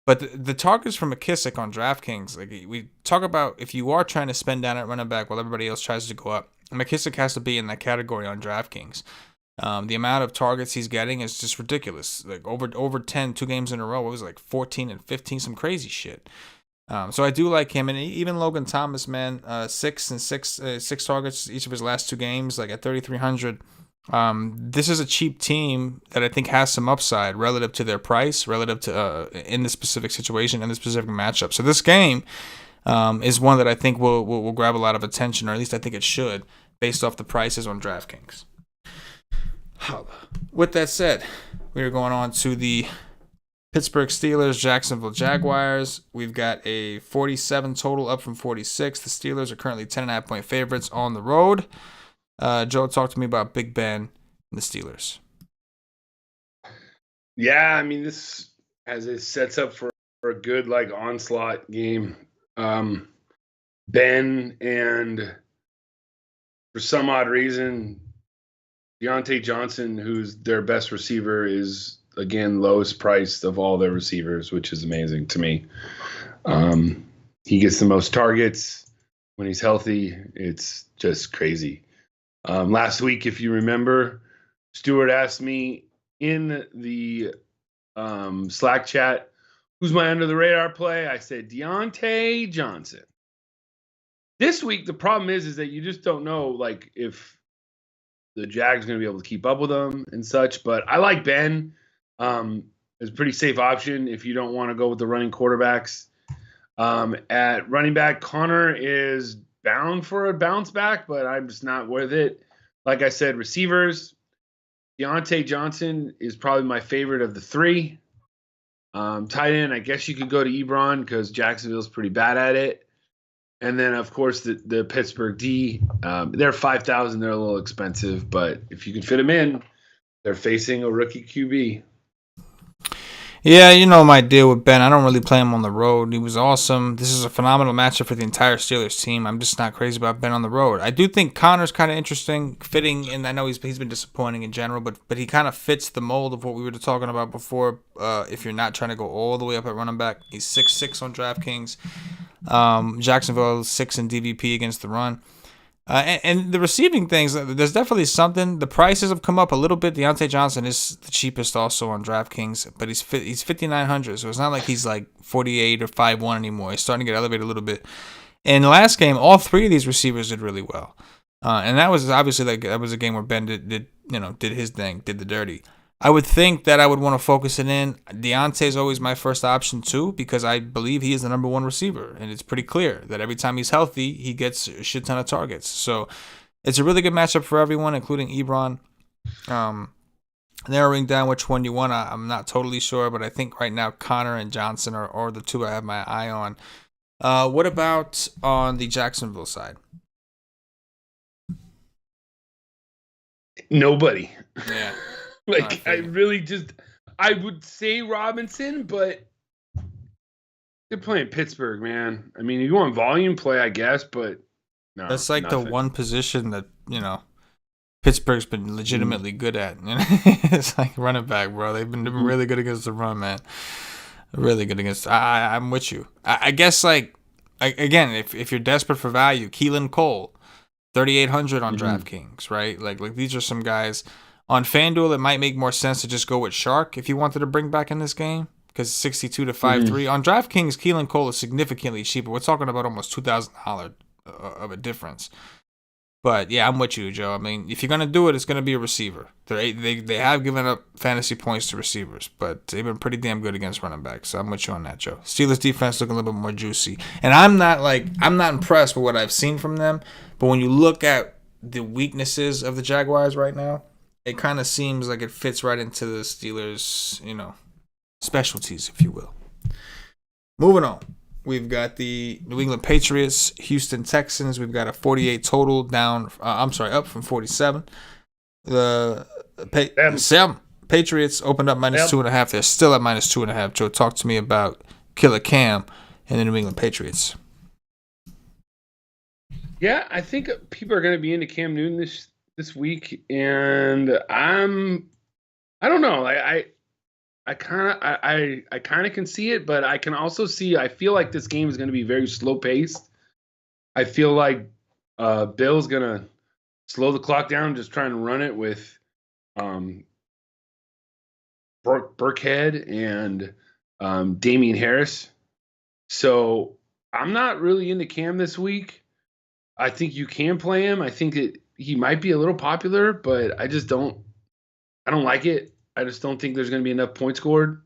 But the targets for McKissick on DraftKings, like we talk about, if you are trying to spend down at running back while everybody else tries to go up, McKissick has to be in that category on DraftKings. The amount of targets he's getting is just ridiculous. Like over 10, 2 games in a row. It was like 14 and 15, some crazy shit. So I do like him, and even Logan Thomas, man, 6 targets each of his last 2 games, like at 3,300. This is a cheap team that I think has some upside relative to their price, relative to in this specific situation, in this specific matchup. So this game is one that I think will grab a lot of attention, or at least I think it should, based off the prices on DraftKings. With that said, we are going on to the Pittsburgh Steelers, Jacksonville Jaguars. We've got a 47 total, up from 46. The Steelers are currently 10.5-point favorites on the road. Joe, talk to me about Big Ben and the Steelers. Yeah, I mean, this as it sets up for a good like onslaught game. Ben, and for some odd reason, Deontay Johnson, who's their best receiver, is again lowest priced of all their receivers, which is amazing to me. He gets the most targets when he's healthy. It's just crazy. Last week, if you remember, Stuart asked me in the Slack chat, who's my under the radar play? I said Deontay Johnson. This week, the problem is that you just don't know like if the Jags are going to be able to keep up with them and such. But I like Ben. It's a pretty safe option if you don't want to go with the running quarterbacks. At running back, Connor is bound for a bounce back, but I'm just not with it. Like I said, receivers, Deontay Johnson is probably my favorite of the 3. Tight end, I guess you could go to Ebron because Jacksonville's pretty bad at it. And then, of course, the Pittsburgh D. They're 5,000. They're a little expensive, but if you can fit them in, they're facing a rookie QB. Yeah, you know my deal with Ben. I don't really play him on the road. He was awesome. This is a phenomenal matchup for the entire Steelers team. I'm just not crazy about Ben on the road. I do think Connor's kind of interesting, fitting, and I know he's been disappointing in general, but he kind of fits the mold of what we were talking about before. If you're not trying to go all the way up at running back, he's 6'6" on DraftKings. Jacksonville 6 in DVP against the run. And the receiving things, there's definitely something. The prices have come up a little bit. Deontay Johnson is the cheapest also on DraftKings, but he's 5,900, so it's not like he's like 48 or 5'1" anymore. He's starting to get elevated a little bit. In the last game, all 3 of these receivers did really well, and that was obviously that was a game where Ben did his thing, did the dirty. I would think that I would want to focus it in. Deontay is always my first option too, because I believe he is the number 1 receiver, and it's pretty clear that every time he's healthy, he gets a shit ton of targets. So it's a really good matchup for everyone, including Ebron. narrowing down which one you want, I'm not totally sure, but I think right now Connor and Johnson are the two I have my eye on. What about on the Jacksonville side? Nobody. Yeah. Like, I would say Robinson, but they're playing Pittsburgh, man. I mean, you want volume play, I guess, but no. That's like nothing. the one position that, Pittsburgh's been legitimately good at. It's like running back, bro. They've been really good against the run, man. Really good against. I'm with you. I guess again, if you're desperate for value, Keelan Cole, 3,800 on DraftKings, right? Like these are some guys on FanDuel. It might make more sense to just go with Shark if you wanted to bring back in this game because 62 to 5.3 on DraftKings. Keelan Cole is significantly cheaper. We're talking about almost $2,000 of a difference. But yeah, I'm with you, Joe. I mean, if you're gonna do it, it's gonna be a receiver. They have given up fantasy points to receivers, but they've been pretty damn good against running backs. So I'm with you on that, Joe. Steelers defense looking a little bit more juicy, and I'm not impressed with what I've seen from them. But when you look at the weaknesses of the Jaguars right now, it kind of seems like it fits right into the Steelers, specialties, if you will. Moving on. We've got the New England Patriots, Houston Texans. We've got a 48 total up from 47. The Patriots opened up -2.5. They're still at -2.5. Joe, talk to me about Killer Cam and the New England Patriots. Yeah, I think people are going to be into Cam Newton this week, and I don't know. I kind of can see it, but I can also see. I feel like this game is going to be very slow paced. I feel like Bill's going to slow the clock down, just trying to run it with Burkhead and Damian Harris. So I'm not really into Cam this week. I think you can play him. I think he might be a little popular, but I don't like it. I just don't think there's going to be enough points scored.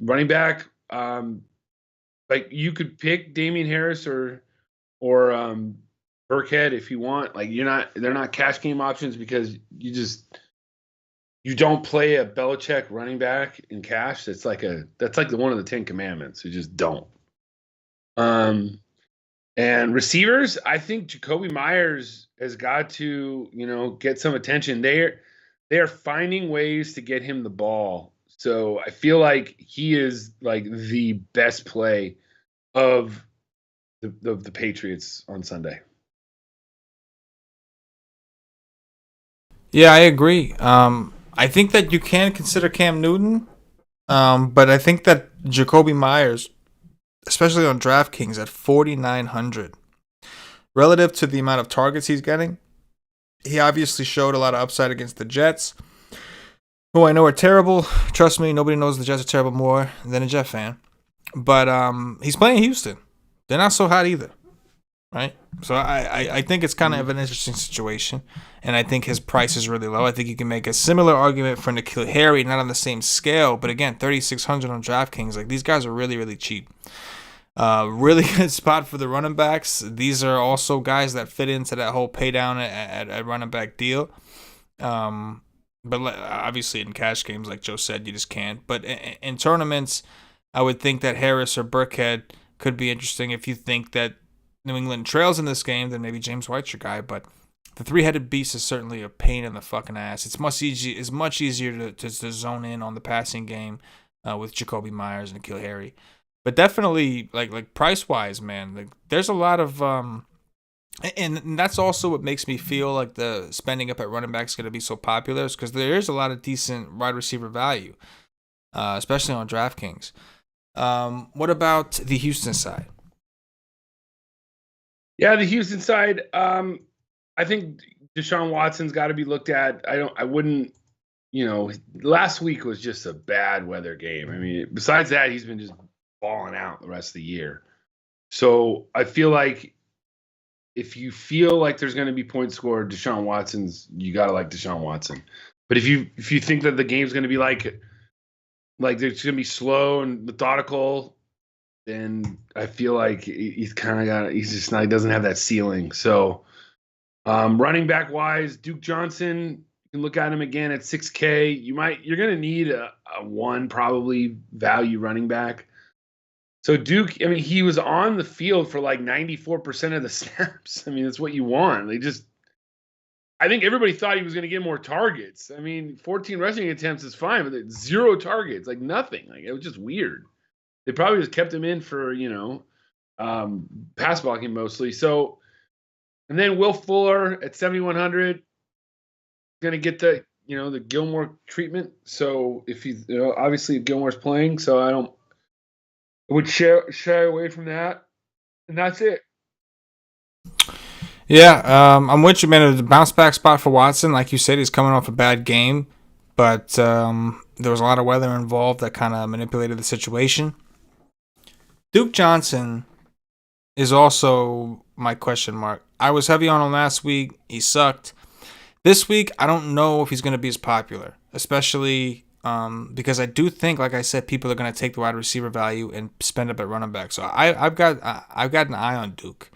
Running back, you could pick Damian Harris or Burkhead if you want. They're not cash game options because you don't play a Belichick running back in cash. That's like one of the 10 commandments. You just don't. And receivers, I think Jacoby Myers has got to, get some attention. They are finding ways to get him the ball. So I feel like he is like the best play of the Patriots on Sunday. Yeah, I agree. I think that you can consider Cam Newton, but I think that Jacoby Myers, especially on DraftKings at 4,900, relative to the amount of targets he's getting, he obviously showed a lot of upside against the Jets, who I know are terrible. Trust me, nobody knows the Jets are terrible more than a Jet fan. But he's playing Houston. They're not so hot either, right? So I think it's kind of an interesting situation, and I think his price is really low. I think you can make a similar argument for N'Keal Harry, not on the same scale, but again, 3,600 on DraftKings. Like, these guys are really, really cheap. Really good spot for the running backs. These are also guys that fit into that whole pay down at running back deal. But obviously in cash games, like Joe said, you just can't. But in tournaments, I would think that Harris or Burkhead could be interesting. If you think that New England trails in this game, then maybe James White's your guy. But the three-headed beast is certainly a pain in the fucking ass. It's much easier to zone in on the passing game with Jacoby Myers and N'Keal Harry. But definitely, like price wise, man, like there's a lot of and that's also what makes me feel like the spending up at running back is going to be so popular, is because there is a lot of decent wide receiver value, especially on DraftKings. What about the Houston side? Yeah, the Houston side. I think Deshaun Watson's got to be looked at. I wouldn't. Last week was just a bad weather game. I mean, besides that, he's been just balling out the rest of the year. So I feel like if you feel like there's going to be points scored, you got to like Deshaun Watson. But if you think that the game's going to be like it's going to be slow and methodical, then I feel like he doesn't have that ceiling. So running back wise, Duke Johnson You can look at him again at 6K. You're going to need a one probably value running back. So Duke, I mean, he was on the field for like 94% of the snaps. I mean, that's what you want. I think everybody thought he was going to get more targets. I mean, 14 rushing attempts is fine, but 0 targets, like nothing. Like it was just weird. They probably just kept him in for, pass blocking mostly. So, and then Will Fuller at 7,100 going to get the Gilmore treatment. So if he's, obviously Gilmore's playing, so I would shy away from that. And that's it. Yeah, I'm with you, man. It was a bounce back spot for Watson. Like you said, he's coming off a bad game, but there was a lot of weather involved that kind of manipulated the situation. Duke Johnson is also my question mark. I was heavy on him last week. He sucked. This week, I don't know if he's going to be as popular, especially because I do think, like I said, people are going to take the wide receiver value and spend up at running back. So I've got an eye on Duke.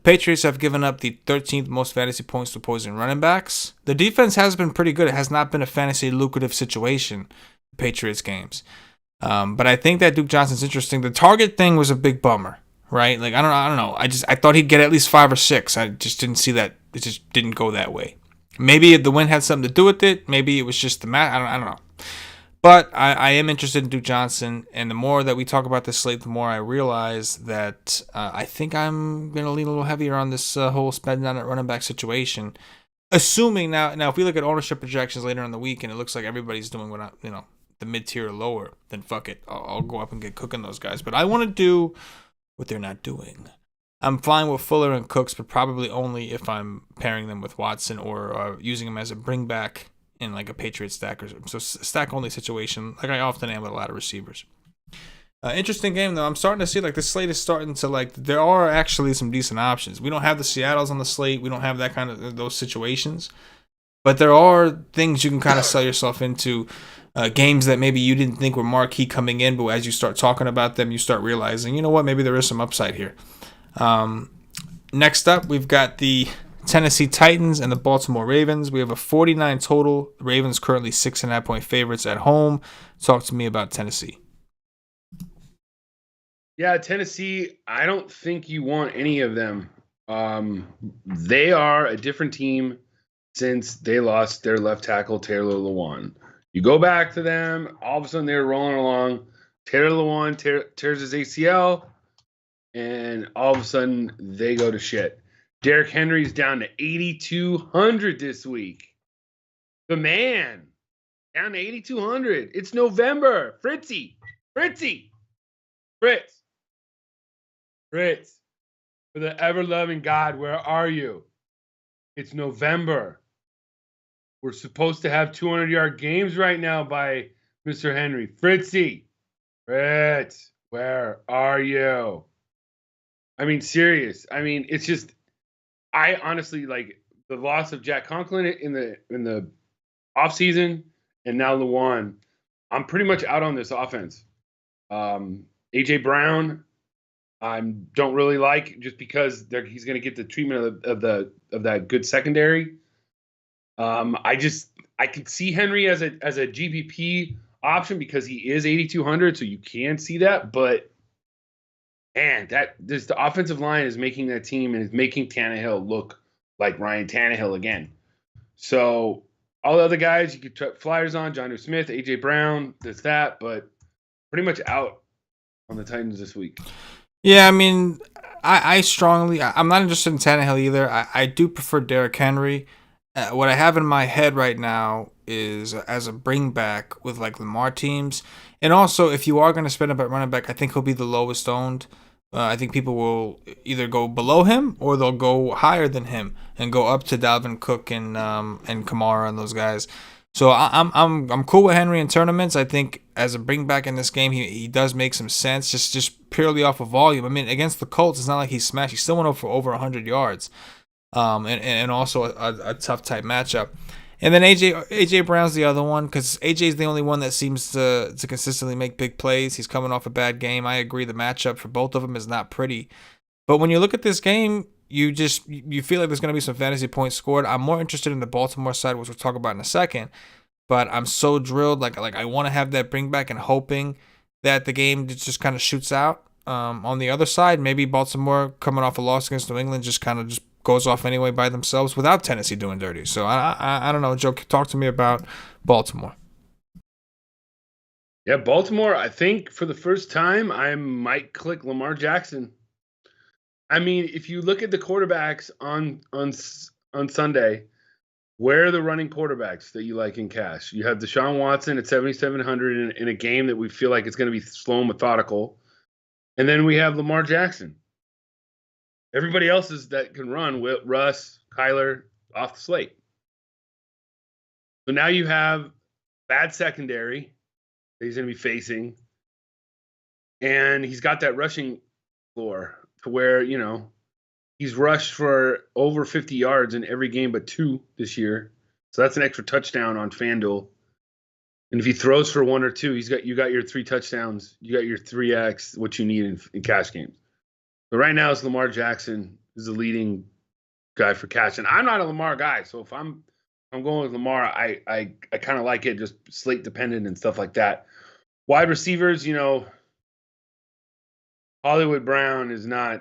Patriots have given up the 13th most fantasy points to opposing running backs. The defense has been pretty good. It has not been a fantasy lucrative situation, Patriots games. But I think that Duke Johnson's interesting. The target thing was a big bummer, right? Like I don't know. I thought he'd get at least 5 or 6. I just didn't see that. It just didn't go that way. Maybe the win had something to do with it. Maybe it was just the match. I don't know. But I am interested in Duke Johnson, and the more that we talk about this slate, the more I realize that I think I'm going to lean a little heavier on this whole spending on at running back situation. Assuming now if we look at ownership projections later in the week, and it looks like everybody's doing the mid tier or lower, then fuck it, I'll go up and get cooking those guys. But I want to do what they're not doing. I'm fine with Fuller and Cooks, but probably only if I'm pairing them with Watson or using them as a bring back in like a Patriots stack or something. So stack only situation, like I often am with a lot of receivers. Interesting game though. I'm starting to see like the slate is starting to like there are actually some decent options. We don't have the Seattles on the slate. We don't have that kind of those situations, but there are things you can kind of sell yourself into. Games that maybe you didn't think were marquee coming in, but as you start talking about them, you start realizing, you know what, maybe there is some upside here. Next up, we've got the Tennessee Titans and the Baltimore Ravens. We have a 49 total. The Ravens currently 6.5 point favorites at home. Talk to me about Tennessee. Yeah, Tennessee, I don't think you want any of them. They are a different team since they lost their left tackle, Taylor Lewan. You go back to them, all of a sudden they're rolling along. Taylor Lewan tears his ACL, and all of a sudden they go to shit. Derrick Henry's down to 8,200 this week. The man, down to 8,200. It's November. Fritz. For the ever-loving God, where are you? It's November. We're supposed to have 200-yard games right now by Mr. Henry. Fritz, where are you? I mean, serious. I mean, it's just, I honestly like the loss of Jack Conklin in the offseason and now Lewan. I'm pretty much out on this offense. AJ Brown, I don't really like just because he's going to get the treatment of that good secondary. I could see Henry as a GPP option because he is 8,200, so you can see that. But man, the offensive line is making that team and is making Tannehill look like Ryan Tannehill again. So all the other guys you could put flyers on: Jonnu Smith, AJ Brown, that, but pretty much out on the Titans this week. Yeah, I mean, I'm not interested in Tannehill either. I do prefer Derrick Henry. What I have in my head right now is as a bring back with like Lamar teams. And also, if you are going to spend up at running back, I think he'll be the lowest owned. I think people will either go below him or they'll go higher than him and go up to Dalvin Cook and Kamara and those guys. So I'm cool with Henry in tournaments. I think as a bring back in this game, he does make some sense just purely off of volume. I mean, against the Colts, it's not like he's smashed. He still went for over 100 yards. And also a tough type matchup. And then AJ Brown's the other one because AJ's the only one that seems to consistently make big plays. He's coming off a bad game. I agree the matchup for both of them is not pretty. But when you look at this game, you feel like there's going to be some fantasy points scored. I'm more interested in the Baltimore side, which we'll talk about in a second. But I'm so drilled, like I want to have that bring back and hoping that the game just kind of shoots out. On the other side, maybe Baltimore coming off a loss against New England just kind of just goes off anyway by themselves without Tennessee doing dirty. So I don't know, Joe. Talk to me about Baltimore. Yeah, Baltimore. I think for the first time, I might click Lamar Jackson. I mean, if you look at the quarterbacks on Sunday, where are the running quarterbacks that you like in cash? You have Deshaun Watson at 7,700 in a game that we feel like it's going to be slow and methodical. And then we have Lamar Jackson. Everybody else is that can run, Russ, Kyler, off the slate. So now you have bad secondary that he's going to be facing. And he's got that rushing floor to where, he's rushed for over 50 yards in every game but 2 this year. So that's an extra touchdown on FanDuel. And if he throws for 1 or 2, you got your 3 touchdowns. You got your 3x, what you need in cash games. But right now, it's Lamar Jackson is the leading guy for cash. And I'm not a Lamar guy. So if I'm going with Lamar, I kind of like it, just slate dependent and stuff like that. Wide receivers, Hollywood Brown is now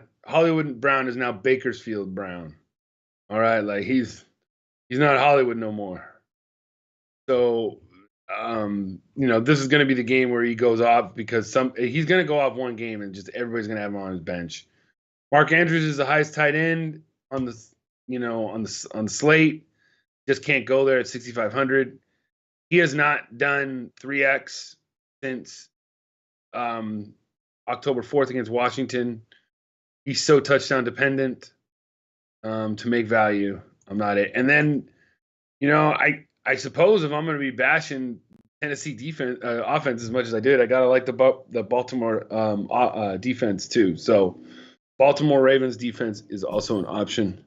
Bakersfield Brown. All right, like he's not Hollywood no more. So, this is going to be the game where he goes off because he's going to go off one game and just everybody's going to have him on his bench. Mark Andrews is the highest tight end on the slate. Just can't go there at 6,500. He has not done 3x since October 4th against Washington. He's so touchdown dependent to make value. I'm not it. And then, I suppose if I'm going to be bashing Tennessee offense as much as I did, I got to like the Baltimore defense too. So Baltimore Ravens defense is also an option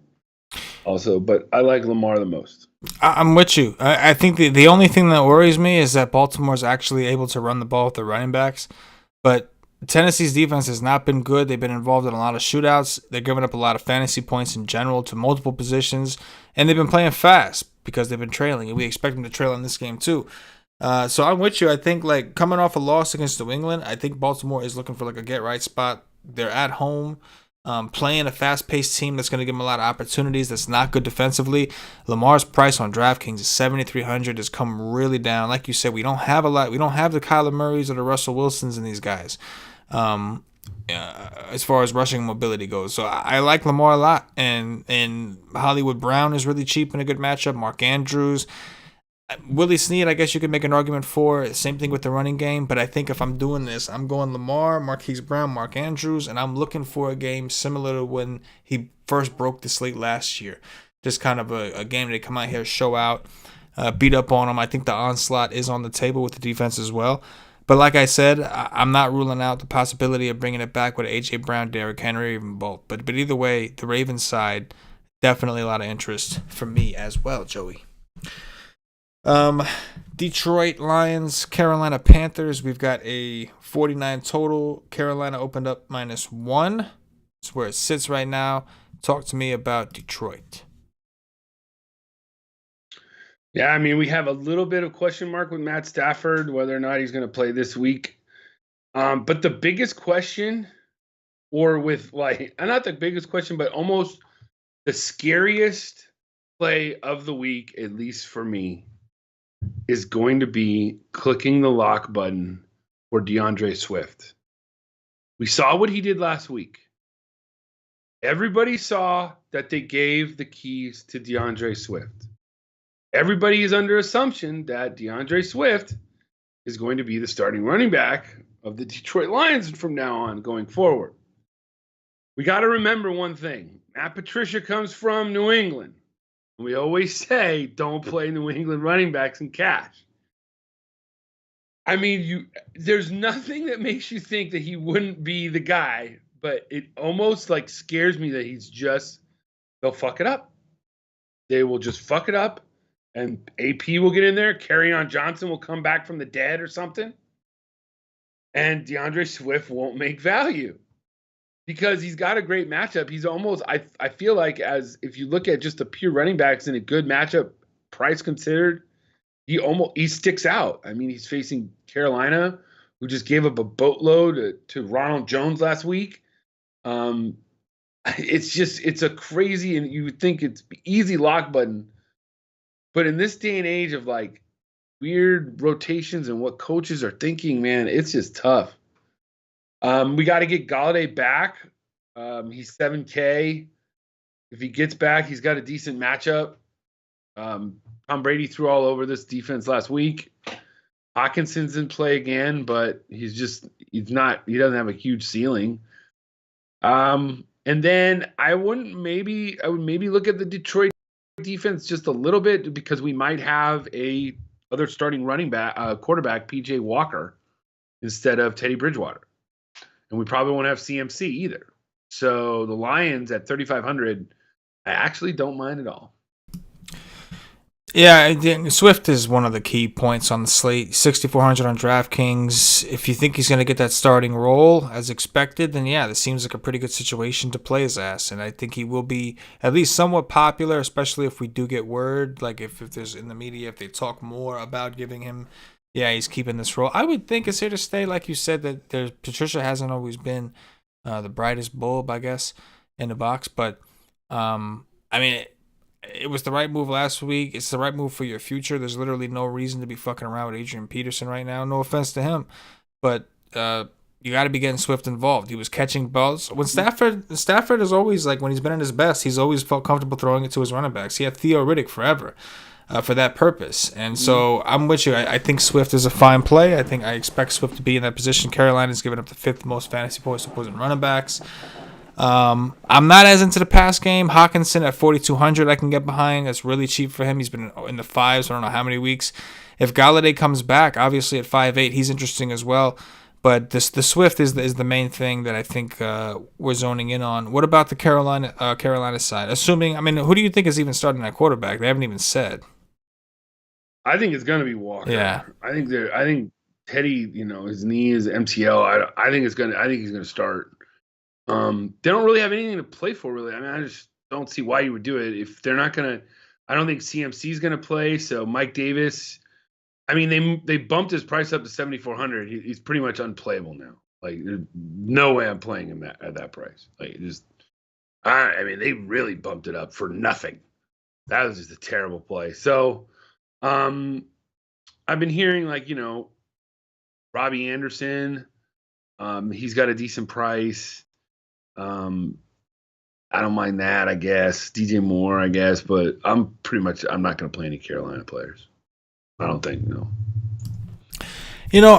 also, but I like Lamar the most. I'm with you. I think the only thing that worries me is that Baltimore's actually able to run the ball with the running backs, but Tennessee's defense has not been good. They've been involved in a lot of shootouts. They're giving up a lot of fantasy points in general to multiple positions, and they've been playing fast because they've been trailing, and we expect them to trail in this game too. So I'm with you. I think like coming off a loss against New England, I think Baltimore is looking for like a get-right spot. They're at home. Playing a fast-paced team that's going to give them a lot of opportunities. That's not good defensively. Lamar's price on DraftKings is 7,300. Has come really down. Like you said, we don't have a lot. We don't have the Kyler Murrays or the Russell Wilsons and these guys. As far as rushing mobility goes, so I like Lamar a lot. And Hollywood Brown is really cheap in a good matchup. Mark Andrews. Willie Snead, I guess you could make an argument for. Same thing with the running game. But I think if I'm doing this, I'm going Lamar, Marquise Brown, Mark Andrews, and I'm looking for a game similar to when he first broke the slate last year. Just kind of a game they come out here, show out, beat up on them. I think the onslaught is on the table with the defense as well. But like I said, I'm not ruling out the possibility of bringing it back with A.J. Brown, Derrick Henry, or even both. But either way, the Ravens side, definitely a lot of interest for me as well, Joey. Detroit Lions, Carolina Panthers. We've got a 49 total. Carolina opened up -1. That's where it sits right now. Talk to me about Detroit. Yeah, I mean, we have a little bit of question mark with Matt Stafford, whether or not he's going to play this week. But the biggest question, or with not the biggest question, but almost the scariest play of the week, at least for me, is going to be clicking the lock button for DeAndre Swift. We saw what he did last week. Everybody saw that they gave the keys to DeAndre Swift. Everybody is under assumption that DeAndre Swift is going to be the starting running back of the Detroit Lions from now on going forward. We got to remember one thing. Matt Patricia comes from New England. We always say, don't play New England running backs in cash. I mean, there's nothing that makes you think that he wouldn't be the guy, but it almost scares me that they'll fuck it up. They will just fuck it up, and AP will get in there. Kerryon Johnson will come back from the dead or something, and DeAndre Swift won't make value. because he's got a great matchup. He's almost I feel like as if you look at just the pure running backs in a good matchup, price considered, he sticks out. I mean, he's facing Carolina, who just gave up a boatload to Ronald Jones last week. It's a crazy, and you would think it's easy lock button, but in this day and age of like weird rotations and what coaches are thinking, man, it's just tough. We got to get Galladay back. He's 7K. If he gets back, he's got a decent matchup. Tom Brady threw all over this defense last week. Hawkinson's in play again, but he doesn't have a huge ceiling. And then I would maybe look at the Detroit defense just a little bit because we might have a other starting quarterback, PJ Walker, instead of Teddy Bridgewater. And we probably won't have CMC either. So the Lions at 3,500, I actually don't mind at all. Yeah, Swift is one of the key points on the slate. 6,400 on DraftKings. If you think he's going to get that starting role as expected, then yeah, this seems like a pretty good situation to play his ass. And I think he will be at least somewhat popular, especially if we do get word, like if there's in the media, if they talk more about giving him, yeah, he's keeping this role. I would think it's here to stay, like you said, that Patricia hasn't always been the brightest bulb, I guess, in the box. But, I mean, it was the right move last week. It's the right move for your future. There's literally no reason to be fucking around with Adrian Peterson right now. No offense to him, but you got to be getting Swift involved. He was catching balls. When Stafford is always like when he's been at his best, he's always felt comfortable throwing it to his running backs. He had Theo Riddick forever for that purpose, and so I'm with you. I think Swift is a fine play. I expect Swift to be in that position. Carolina's given up the 5th most fantasy points to opposing running backs. I'm not as into the pass game. Hawkinson at 4,200 I can get behind. That's really cheap for him. He's been in the 5s I don't know how many weeks. If Galladay comes back, obviously at 5'8", he's interesting as well. But the Swift is the main thing that I think we're zoning in on. What about the Carolina side? Assuming, I mean, who do you think is even starting at quarterback? They haven't even said. I think it's going to be Walker. Yeah. I think Teddy, his knee is MCL. I think he's going to start. They don't really have anything to play for, really. I mean, I just don't see why you would do it if they're not going to. I don't think CMC is going to play. So Mike Davis, I mean, they bumped his price up to 7,400. He's pretty much unplayable now. Like, there's no way I'm playing him at that price. Like, I mean, they really bumped it up for nothing. That was just a terrible play. So, I've been hearing Robbie Anderson. He's got a decent price. I don't mind that, I guess. DJ Moore, I guess, but I'm not going to play any Carolina players. I don't think, no.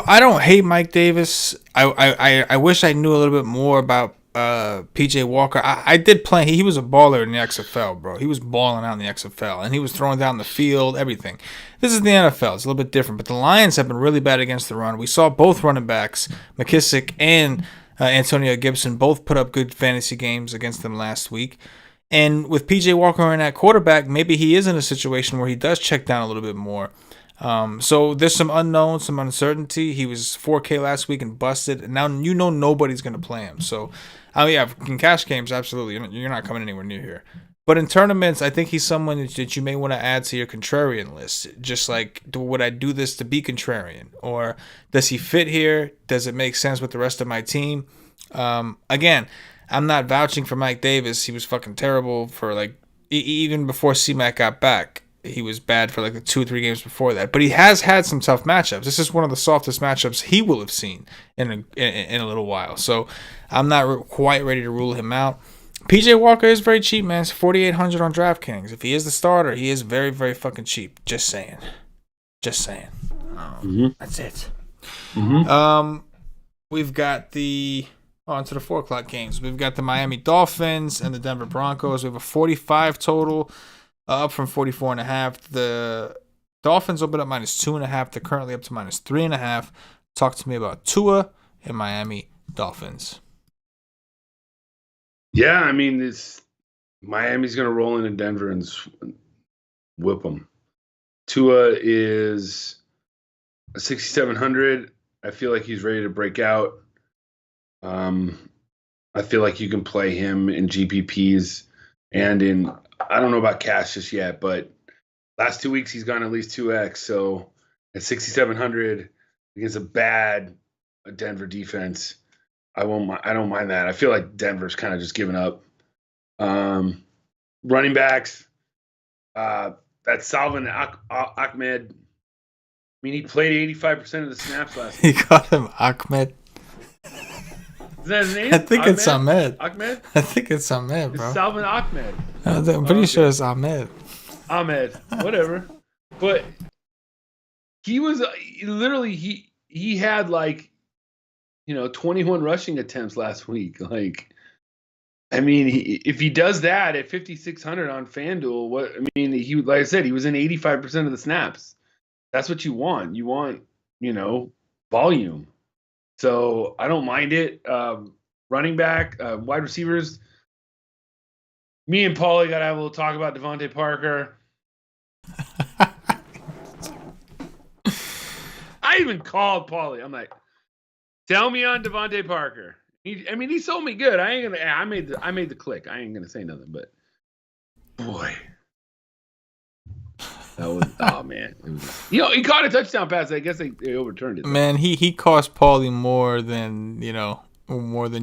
I don't hate Mike Davis. I wish I knew a little bit more about PJ Walker. I did play. He was a baller in the XFL, bro. He was balling out in the XFL, and he was throwing down the field, everything. This is the NFL. It's a little bit different, but the Lions have been really bad against the run. We saw both running backs, McKissick and Antonio Gibson, both put up good fantasy games against them last week. And with PJ Walker in at quarterback, maybe he is in a situation where he does check down a little bit more. So there's some unknown, some uncertainty. He was 4K last week and busted. And now nobody's going to play him. So, in cash games, absolutely. You're not coming anywhere near here. But in tournaments, I think he's someone that you may want to add to your contrarian list. Just like, would I do this to be contrarian? Or does he fit here? Does it make sense with the rest of my team? Again, I'm not vouching for Mike Davis. He was fucking terrible for even before C-Mac got back. He was bad for the 2 or 3 games before that. But he has had some tough matchups. This is one of the softest matchups he will have seen in a little while. So I'm not quite ready to rule him out. PJ Walker is very cheap, man. It's 4,800 on DraftKings. If he is the starter, he is very, very fucking cheap. Just saying. That's it. Mm-hmm. We've got on to the 4 o'clock games. We've got the Miami Dolphins and the Denver Broncos. We have a 45 total, up from 44.5. The Dolphins opened up -2.5. They're currently up to -3.5. Talk to me about Tua and Miami Dolphins. Yeah, I mean, Miami's going to roll into Denver and whip them. Tua is 6,700. I feel like he's ready to break out. I feel like you can play him in GPPs and in, I don't know about cash just yet, but last 2 weeks he's gone at least 2x. So at 6,700 against a bad Denver defense, I don't mind that. I feel like Denver's kind of just given up. Running backs, that's Salvin Ahmed. I mean, he played 85% of the snaps last You week. call him Ahmed? Is that his name? I think it's Ahmed. Ahmed? I think it's Ahmed, bro. It's Salvin Ahmed. I'm pretty sure it's Ahmed. Ahmed, whatever. But he was literally he had like 21 rushing attempts last week. Like, I mean, if he does that at 5,600 on FanDuel, he like I said, he was in 85% of the snaps. That's what you want. You want volume. So I don't mind it. Running back, wide receivers. Me and Paulie got to have a little talk about Devontae Parker. I even called Paulie. I'm like, tell me on Devontae Parker. He sold me good. I made the click. I ain't gonna say nothing, but boy, that was man. It was, he caught a touchdown pass. I guess they overturned it. Man, he cost Paulie more than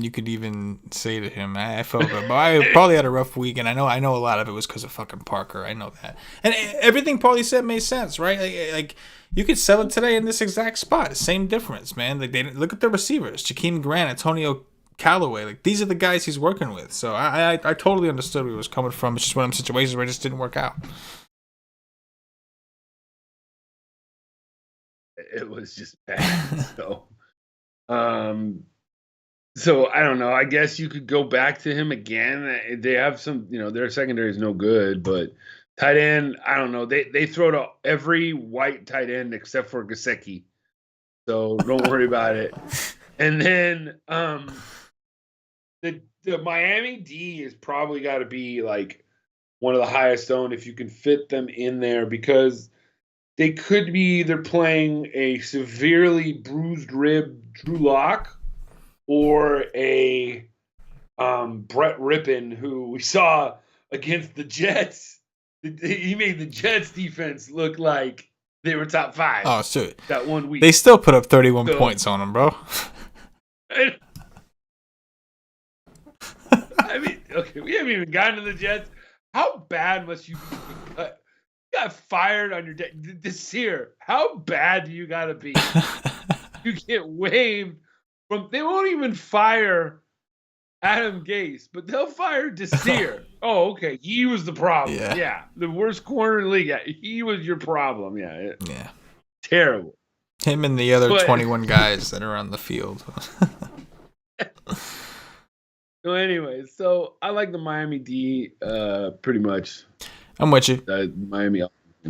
you could even say to him. I felt bad, but I probably had a rough week, and I know a lot of it was because of fucking Parker. I know that, and everything Paulie said made sense, right? Like you could sell it today in this exact spot. Same difference, man. Like they look at the receivers: Jakeem Grant, Antonio Callaway. Like these are the guys he's working with. So I totally understood where he was coming from. It's just one of them situations where it just didn't work out. It was just bad. So I don't know. I guess you could go back to him again. They have some, their secondary is no good, but tight end, I don't know. They throw to every white tight end except for Gesicki. So don't worry about it. And then the Miami D is probably got to be like one of the highest owned if you can fit them in there, because they could be either playing a severely bruised rib Drew Lock or a Brett Rippon, who we saw against the Jets. He made the Jets defense look like they were top 5. Oh, so that 1 week. They still put up 31 points on them, bro. I mean, okay, we haven't even gotten to the Jets. How bad must you be? You got fired on your day this year. How bad do you got to be? You get waived from. They won't even fire Adam Gase, but they'll fire Desir. Oh, okay. He was the problem. Yeah. The worst corner in the league. Yeah. He was your problem. Yeah. Terrible. Him and the other 21 guys that are on the field. So anyway, I like the Miami D pretty much. I'm with you. Miami.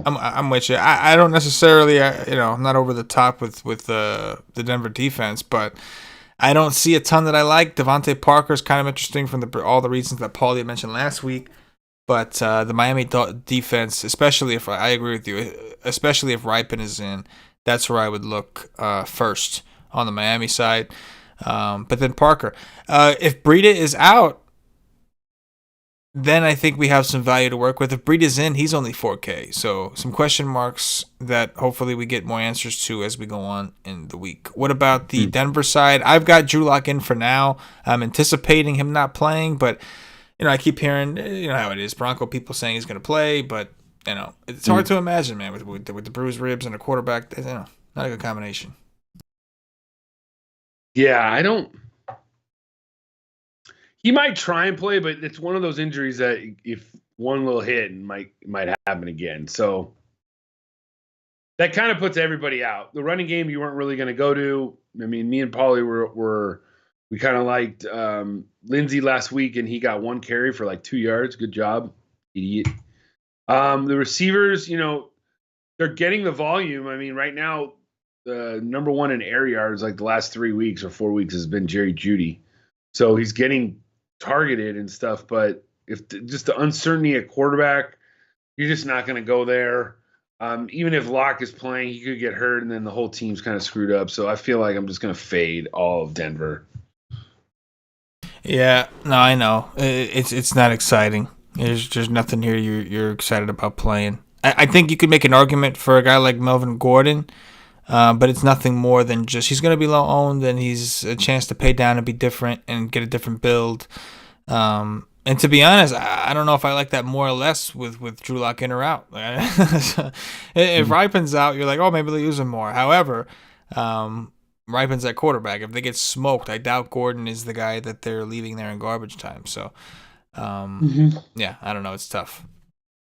I'm with you. I don't necessarily, I'm not over the top with the Denver defense, but I don't see a ton that I like. Devontae Parker is kind of interesting from all the reasons that Paulie mentioned last week. But the Miami defense, especially if I agree with you, especially if Ripon is in, that's where I would look first on the Miami side. But then Parker. If Breida is out, then I think we have some value to work with. If Breida is in, he's only 4K. So some question marks that hopefully we get more answers to as we go on in the week. What about the Denver side? I've got Drew Lock in for now. I'm anticipating him not playing, but I keep hearing, how it is. Bronco people saying he's going to play, but it's hard to imagine, man, with the bruised ribs and a quarterback. Not a good combination. Yeah, I don't. He might try and play, but it's one of those injuries that if one little hit might happen again. So that kind of puts everybody out. The running game you weren't really going to go to. I mean, me and Paulie we kind of liked Lindsey last week, and he got 1 carry for like 2 yards. Good job, idiot. The receivers, they're getting the volume. I mean, right now, the number 1 in air yards like the last 3 weeks or 4 weeks has been Jerry Jeudy. So he's getting targeted and stuff, but if just the uncertainty at quarterback, you're just not going to go there. Even if Locke is playing, he could get hurt, and then the whole team's kind of screwed up. So I feel like I'm just going to fade all of Denver. Yeah, no, I know. It's not exciting. There's nothing here you're excited about playing. I think you could make an argument for a guy like Melvin Gordon, but it's nothing more than just he's going to be low owned and he's a chance to pay down and be different and get a different build. And to be honest, I don't know if I like that more or less with Drew Lock in or out. If Ripen's out, you're like, oh, maybe they'll use him more. However, Ripen's at quarterback. If they get smoked, I doubt Gordon is the guy that they're leaving there in garbage time. So, yeah, I don't know. It's tough.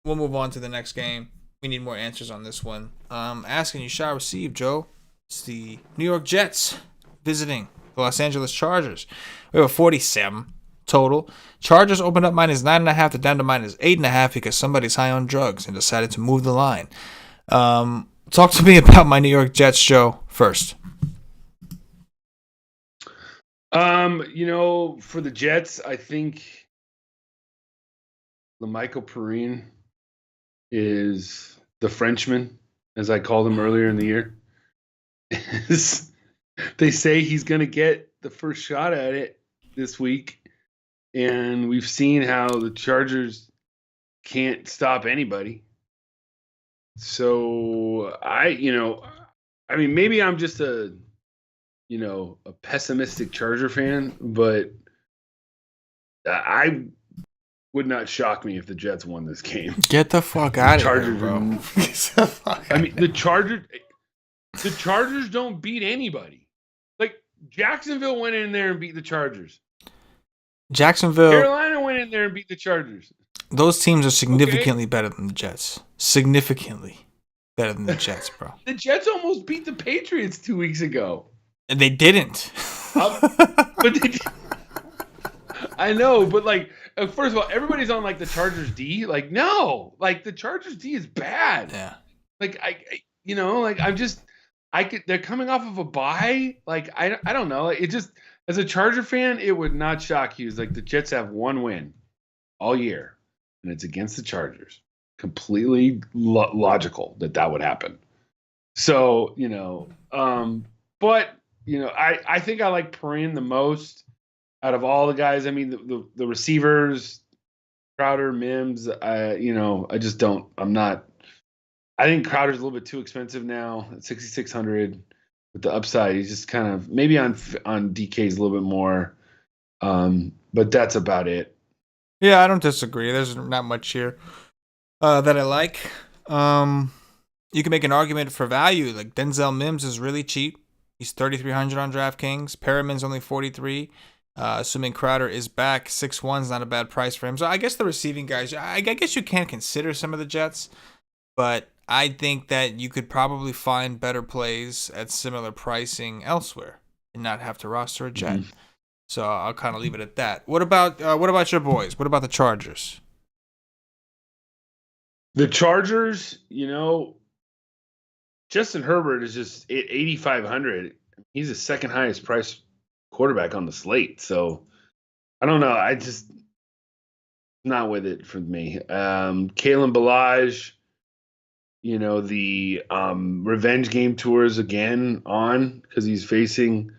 We'll move on to the next game. We need more answers on this one. Asking you shall receive, Joe. It's the New York Jets visiting the Los Angeles Chargers. We have a 47 total. Chargers opened up -9.5 to down to -8.5 because somebody's high on drugs and decided to move the line. Talk to me about my New York Jets, Joe, first. For the Jets, I think LaMichael Perrine is the Frenchman, as I called him earlier in the year. They say he's going to get the first shot at it this week, and we've seen how the Chargers can't stop anybody. So maybe I'm just a pessimistic Charger fan, but I would not shock me if the Jets won this game. Get the fuck out of here, bro. The Chargers don't beat anybody. Like, Jacksonville went in there and beat the Chargers. Carolina went in there and beat the Chargers. Those teams are significantly better than the Jets. Significantly better than the Jets, bro. The Jets almost beat the Patriots 2 weeks ago. And they didn't. I know, but first of all, everybody's on the Chargers D. No, the Chargers D is bad. Yeah. They're coming off of a bye. I don't know. It just, as a Charger fan, it would not shock you. It's the Jets have one win all year, and it's against the Chargers. Completely logical that would happen. So, but I think I like Perrine the most out of all the guys. I mean, the receivers, Crowder, Mims, I just don't. I think Crowder's a little bit too expensive now at 6,600 with the upside. He's just kind of maybe on DK's a little bit more, but that's about it. Yeah, I don't disagree. There's not much here that I like. You can make an argument for value. Like Denzel Mims is really cheap. He's 3,300 on DraftKings. Perriman's only 43. Assuming Crowder is back, 6'1" is not a bad price for him. So I guess the receiving guys, I guess you can consider some of the Jets, but I think that you could probably find better plays at similar pricing elsewhere and not have to roster a Jet. Mm-hmm. So I'll kind of leave it at that. What about your boys? What about the Chargers? The Chargers, Justin Herbert is just at 8,500. He's the second highest priced quarterback on the slate. So I don't know. I just not with it for me. Kalen Ballage, the revenge game tours again on because he's facing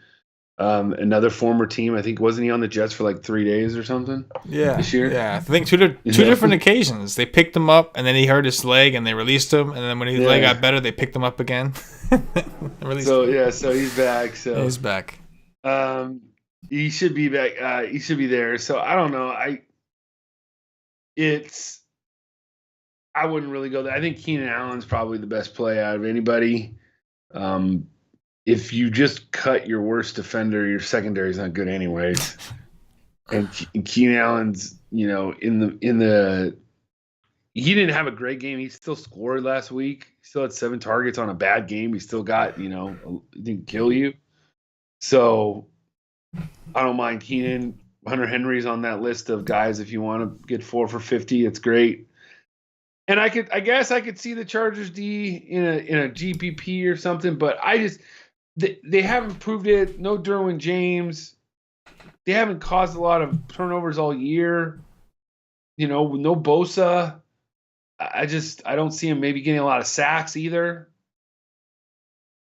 another former team. I think wasn't he on the Jets for 3 days or something? Yeah, this year. Yeah, I think two different occasions. They picked him up, and then he hurt his leg, and they released him. And then when his leg got better, they picked him up again. So he's back. So he's back. He should be back. He should be there. So I don't know. I wouldn't really go there. I think Keenan Allen's probably the best play out of anybody. If you just cut your worst defender, your secondary is not good anyways. And Keenan Allen's, he didn't have a great game. He still scored last week. He still had 7 targets on a bad game. He still got, he didn't kill you. So I don't mind Keenan. Hunter Henry's on that list of guys. If you want to get 4 for 50, it's great. And I guess I could see the Chargers D in a GPP or something, but they haven't proved it. No Derwin James. They haven't caused a lot of turnovers all year. No Bosa. I don't see him maybe getting a lot of sacks either.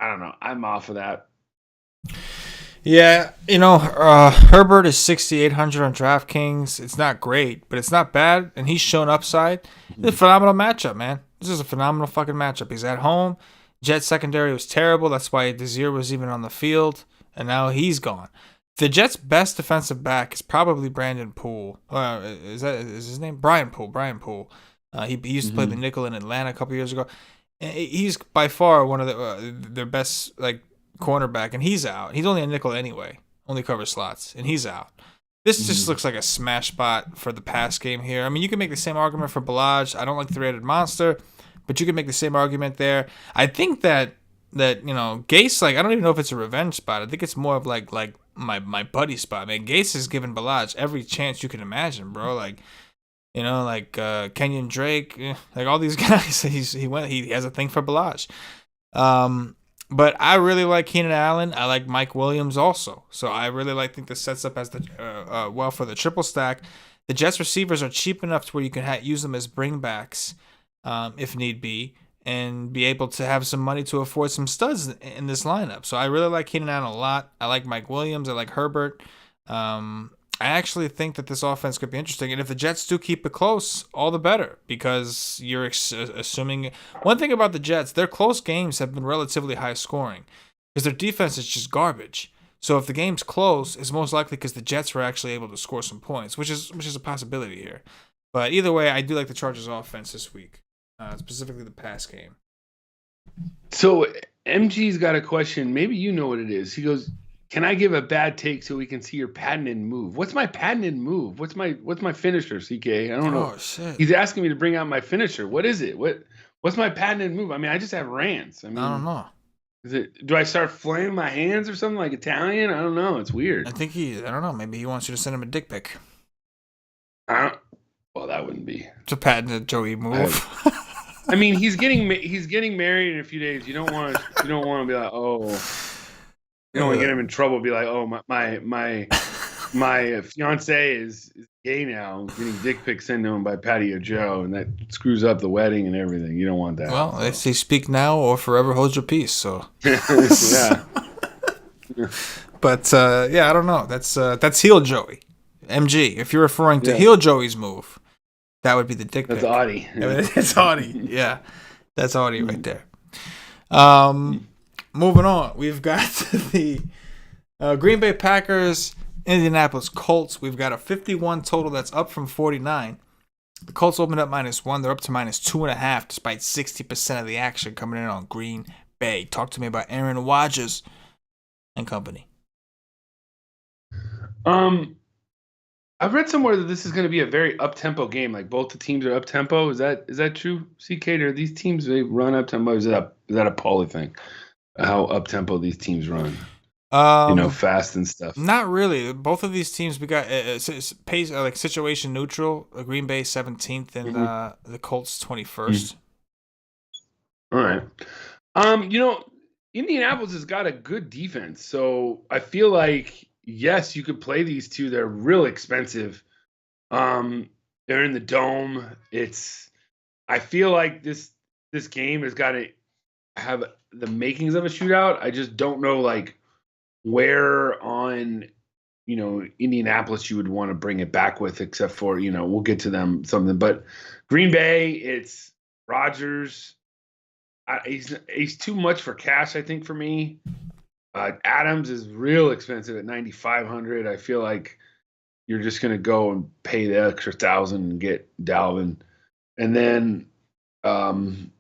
I don't know. I'm off of that. Yeah, Herbert is 6,800 on DraftKings. It's not great, but it's not bad, and he's shown upside. It's a phenomenal matchup, man. This is a phenomenal fucking matchup. He's at home. Jets secondary was terrible. That's why Desir was even on the field, and now he's gone. The Jets' best defensive back is probably Brandon Poole. Is his name? Brian Poole. He used to play the nickel in Atlanta a couple years ago. And he's by far one of their best cornerback, and he's out. He's only a nickel anyway, only covers slots, and he's out. This just looks like a smash spot for the pass game here. I mean, you can make the same argument for Balaj. I don't like the three-headed monster, but you can make the same argument there. I think that Gase, I don't even know if it's a revenge spot. I think it's more of like my buddy spot. Man, Gase has given Balaj every chance you can imagine, bro. Kenyon Drake, all these guys. He has a thing for Balaj. But I really like Keenan Allen. I like Mike Williams also. So I really think this sets up as the for the triple stack. The Jets receivers are cheap enough to where you can use them as bringbacks if need be, and be able to have some money to afford some studs in this lineup. So I really like Keenan Allen a lot. I like Mike Williams. I like Herbert. I actually think that this offense could be interesting. And if the Jets do keep it close, all the better, because you're assuming one thing about the Jets, their close games have been relatively high scoring because their defense is just garbage. So if the game's close, it's most likely because the Jets were actually able to score some points, which is a possibility here. But either way, I do like the Chargers offense this week, specifically the pass game. So MG's got a question. Maybe you know what it is. He goes, "Can I give a bad take so we can see your patented move?" What's my patented move? What's my finisher, CK? I don't know. Oh shit. He's asking me to bring out my finisher. What is it? What's my patented move? I mean, I just have rants. I don't know. Do I start flaying my hands or something like Italian? I don't know. It's weird. I don't know. Maybe he wants you to send him a dick pic. Well, that wouldn't be. It's a patented Joey move. I mean, he's getting married in a few days. You don't want to be like, oh, you don't want to get him in trouble. Be like, oh, my fiance is gay now. Getting dick pics sent to him by Patio Joe, and that screws up the wedding and everything. You don't want that. Well, they say speak now or forever hold your peace. So yeah. But I don't know. That's heel Joey, MG. If you're referring to heel Joey's move, that would be the dick pic. That's Audie. It's Audie. Yeah, that's Audie right there. Moving on, we've got the Green Bay Packers, Indianapolis Colts. We've got a 51 total that's up from 49. The Colts opened up -1. They're up to -2.5, despite 60% of the action coming in on Green Bay. Talk to me about Aaron Rodgers and company. I've read somewhere that this is going to be a very up-tempo game. Like both the teams are up-tempo. Is that true, CK? Are these teams, they run up-tempo? Is that a Paulie thing? How up-tempo these teams run? Fast and stuff. Not really. Both of these teams, we got pace situation neutral. Green Bay 17th and the Colts 21st. All right. Indianapolis has got a good defense, so I feel like yes, you could play these two. They're real expensive. They're in the dome. I feel like this game has got to have the makings of a shootout. I just don't know where on Indianapolis you would want to bring it back with, except for we'll get to them something. But Green Bay, it's Rodgers. He's too much for cash, I think, for me. Adams is real expensive at $9,500. I feel like you're just going to go and pay the extra $1,000 and get Dalvin. And then Aaron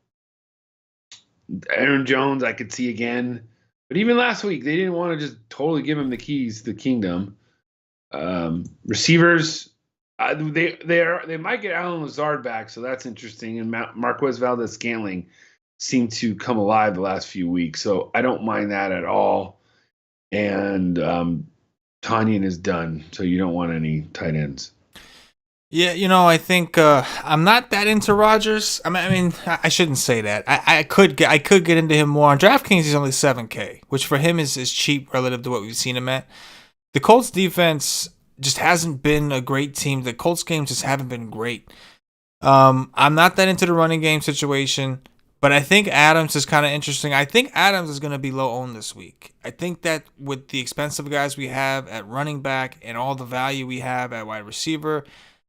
Jones, I could see again. But even last week, they didn't want to just totally give him the keys to the kingdom. Receivers, they might get Alan Lazard back, so that's interesting. And Marquez Valdez-Scantling seemed to come alive the last few weeks, so I don't mind that at all. And Tanyan is done, so you don't want any tight ends. Yeah, I think I'm not that into Rodgers. I mean, I shouldn't say that. I could get into him more. On DraftKings, he's only $7K, which for him is cheap relative to what we've seen him at. The Colts defense just hasn't been a great team. The Colts games just haven't been great. I'm not that into the running game situation, But I think Adams is kind of interesting. I think Adams is going to be low owned this week. I think that with the expensive guys we have at running back and all the value we have at wide receiver,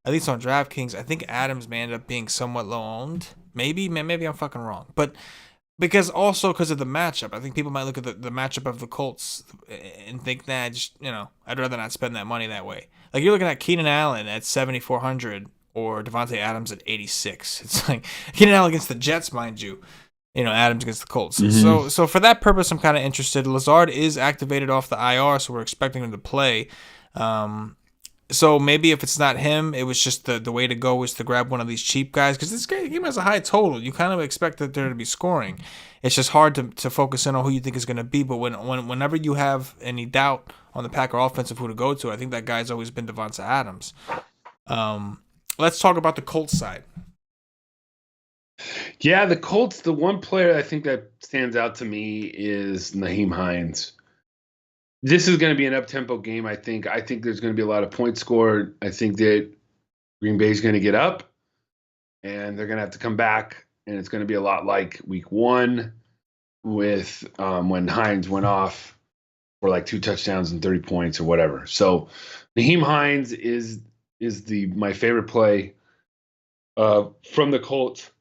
at least on DraftKings, I think Adams may end up being somewhat low owned. Maybe I'm fucking wrong. But because of the matchup, I think people might look at the matchup of the Colts and think that I'd rather not spend that money that way. Like you're looking at Keenan Allen at 7,400 or Devontae Adams at 86. It's like Keenan Allen against the Jets, mind you. Adams against the Colts. Mm-hmm. So for that purpose, I'm kind of interested. Lazard is activated off the IR, so we're expecting him to play. So maybe if it's not him, it was just the way to go was to grab one of these cheap guys because this game has a high total. You kind of expect that there to be scoring. It's just hard to focus in on who you think is going to be. But whenever you have any doubt on the Packer offense of who to go to, I think that guy's always been Devontae Adams. Let's talk about the Colts side. Yeah, the Colts, the one player I think that stands out to me is Nyheim Hines. This is going to be an up-tempo game, I think. I think there's going to be a lot of points scored. I think that Green Bay is going to get up, and they're going to have to come back, and it's going to be a lot like Week 1 with when Hines went off for like 2 touchdowns and 30 points or whatever. So Nyheim Hines is my favorite play from the Colts.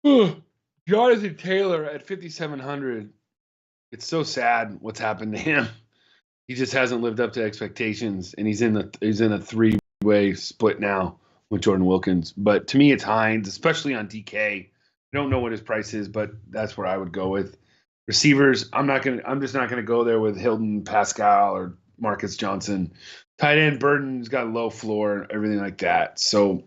Jonathan Taylor at 5,700. It's so sad what's happened to him. He just hasn't lived up to expectations, and he's in a 3-way split now with Jordan Wilkins. But to me, it's Hines, especially on DK. I don't know what his price is, but that's where I would go with receivers. I'm just not gonna go there with Hilton, Pascal, or Marcus Johnson. Tight end Burden's got low floor, everything like that. So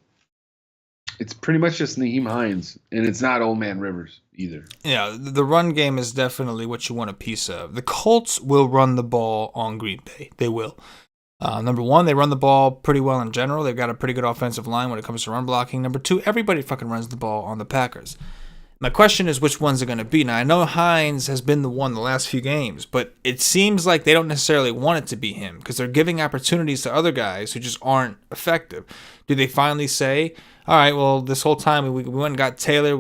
it's pretty much just Nyheim Hines, and it's not Old Man Rivers either. Yeah, the run game is definitely what you want a piece of. The Colts will run the ball on Green Bay. They will. Number one, they run the ball pretty well in general. They've got a pretty good offensive line when it comes to run blocking. Number two, everybody fucking runs the ball on the Packers. My question is which ones are going to be. Now, I know Hines has been the one the last few games, but it seems like they don't necessarily want it to be him because they're giving opportunities to other guys who just aren't effective. Do they finally say, all right, well, this whole time we went and got Taylor,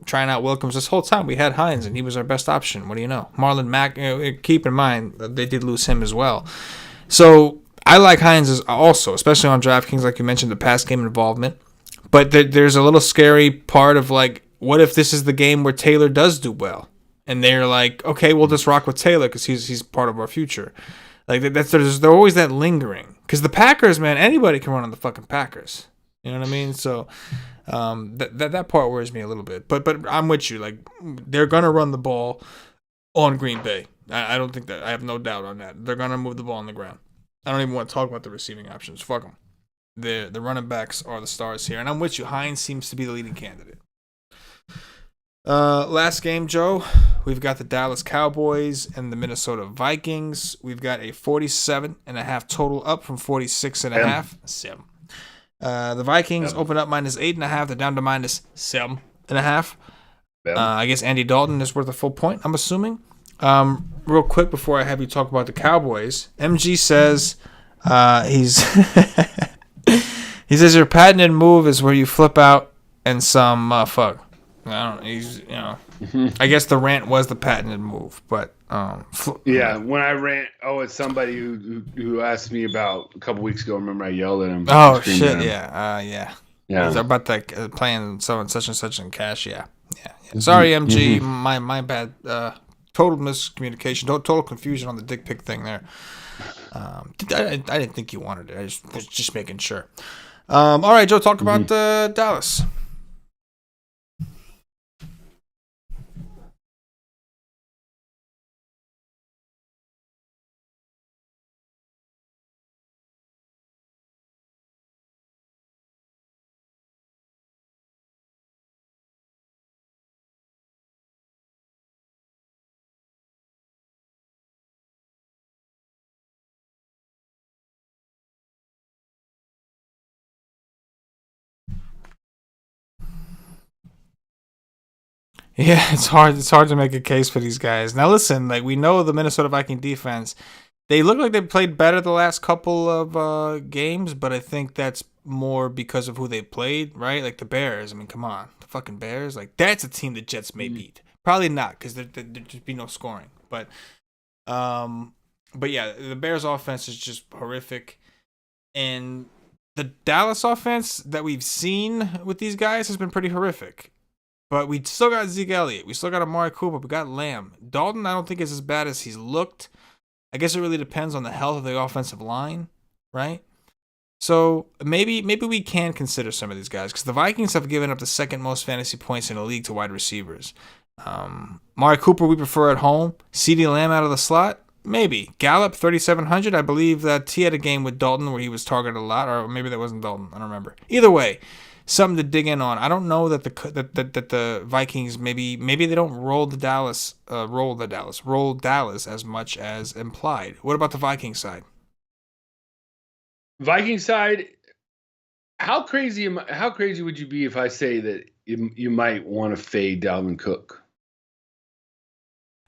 trying out Wilkins. This whole time we had Hines, and he was our best option. What do you know? Marlon Mack, keep in mind, they did lose him as well. So I like Hines also, especially on DraftKings, like you mentioned, the pass game involvement. But there's a little scary part of, like, what if this is the game where Taylor does do well? And they're like, okay, we'll just rock with Taylor because he's part of our future. Like, there's always that lingering. Because the Packers, man, anybody can run on the fucking Packers. You know what I mean? So that part worries me a little bit. But I'm with you. Like, they're going to run the ball on Green Bay. I don't think that. I have no doubt on that. They're going to move the ball on the ground. I don't even want to talk about the receiving options. Fuck them. The running backs are the stars here. And I'm with you. Hines seems to be the leading candidate. Last game, Joe. We've got the Dallas Cowboys and the Minnesota Vikings. We've got a 47.5 total, up from 46.5. 7. The Vikings open up -8.5. They're down to -7.5. I guess Andy Dalton is worth a full point, I'm assuming. Real quick before I have you talk about the Cowboys, MG says he says your patented move is where you flip out and some fuck. I don't. I guess the rant was the patented move, but when I rant, it's somebody who asked me about a couple weeks ago. Remember, I yelled at him. Oh shit! Yeah. It's about like playing someone such and such in cash. Yeah. Sorry, MG, my bad. Total miscommunication, total confusion on the dick pic thing there. I didn't think you wanted it. I was just making sure. All right, Joe, talk about Dallas. Yeah, it's hard to make a case for these guys. Now listen, like we know the Minnesota Viking defense, They look like they played better the last couple of games, but I think that's more because of who they played, right? Like the Bears. I mean, come on. The fucking Bears. Like, that's a team the Jets may beat. Probably not, because there'd just be no scoring. But yeah, the Bears offense is just horrific. And the Dallas offense that we've seen with these guys has been pretty horrific. But we still got Zeke Elliott. We still got Amari Cooper. We got Lamb. Dalton, I don't think is as bad as he's looked. I guess it really depends on the health of the offensive line, right? So maybe we can consider some of these guys, because the Vikings have given up the second most fantasy points in the league to wide receivers. Amari Cooper we prefer at home. CeeDee Lamb out of the slot, maybe. Gallup 3,700. I believe that he had a game with Dalton where he was targeted a lot, or maybe that wasn't Dalton. I don't remember. Either way, something to dig in on. I don't know that the Vikings maybe they don't roll Dallas as much as implied. What about the Viking side? Viking side, how crazy would you be if I say that you might want to fade Dalvin Cook?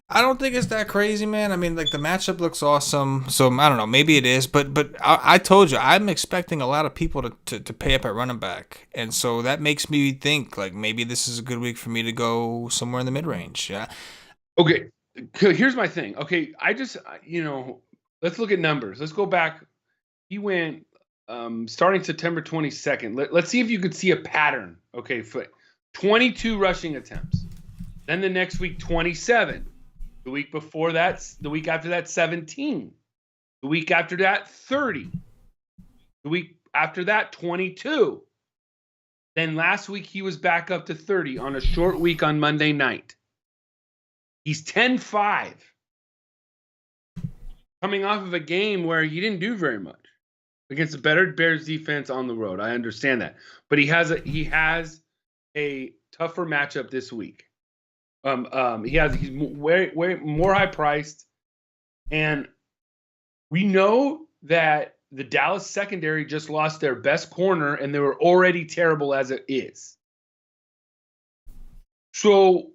I don't think it's that crazy, man. I mean, like, the matchup looks awesome, so I don't know. Maybe it is, but I told you, I'm expecting a lot of people to pay up at running back, and so that makes me think, like, maybe this is a good week for me to go somewhere in the mid-range. Yeah. Okay, here's my thing. Okay, I just, let's look at numbers. Let's go back. He went starting September 22nd. Let's see if you could see a pattern. Okay, for 22 rushing attempts. Then the next week, 27. The week before that, the week after that, 17. The week after that, 30. The week after that, 22. Then last week, he was back up to 30 on a short week on Monday night. He's 10-5. Coming off of a game where he didn't do very much against a better Bears defense on the road. I understand that. But he has a tougher matchup this week. He's way more high priced, and we know that the Dallas secondary just lost their best corner, and they were already terrible as it is. So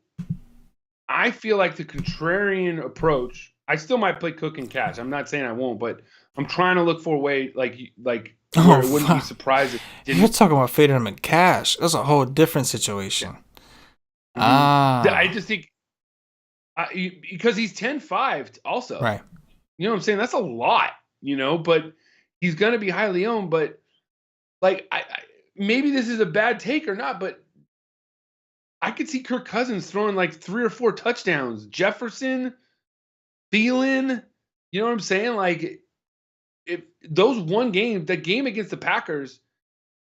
I feel like the contrarian approach. I still might play Cook and Cash. I'm not saying I won't, but I'm trying to look for a way where it wouldn't be surprised if you're talking about fading him in Cash. That's a whole different situation. I just think because he's 10-5 also. Right. You know what I'm saying? That's a lot, but he's going to be highly owned. But like, I maybe this is a bad take or not, but I could see Kirk Cousins throwing like 3 or 4 touchdowns. Jefferson, Thielen, you know what I'm saying? Like, if those one game, the game against the Packers,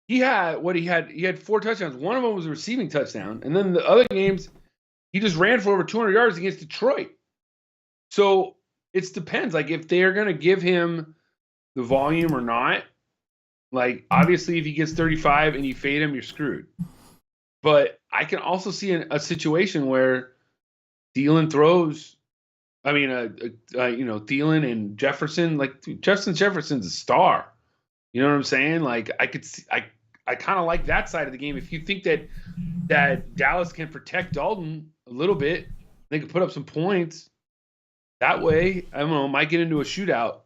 he had 4 touchdowns. One of them was a receiving touchdown. And then the other games, he just ran for over 200 yards against Detroit. So it depends. Like, if they're going to give him the volume or not. Like, obviously, if he gets 35 and you fade him, you're screwed. But I can also see a situation where Thielen throws. I mean, Thielen and Jefferson. Like, Justin Jefferson's a star. You know what I'm saying? Like, I kind of like that side of the game. If you think that Dallas can protect Dalton a little bit, they can put up some points that way. I don't know, might get into a shootout.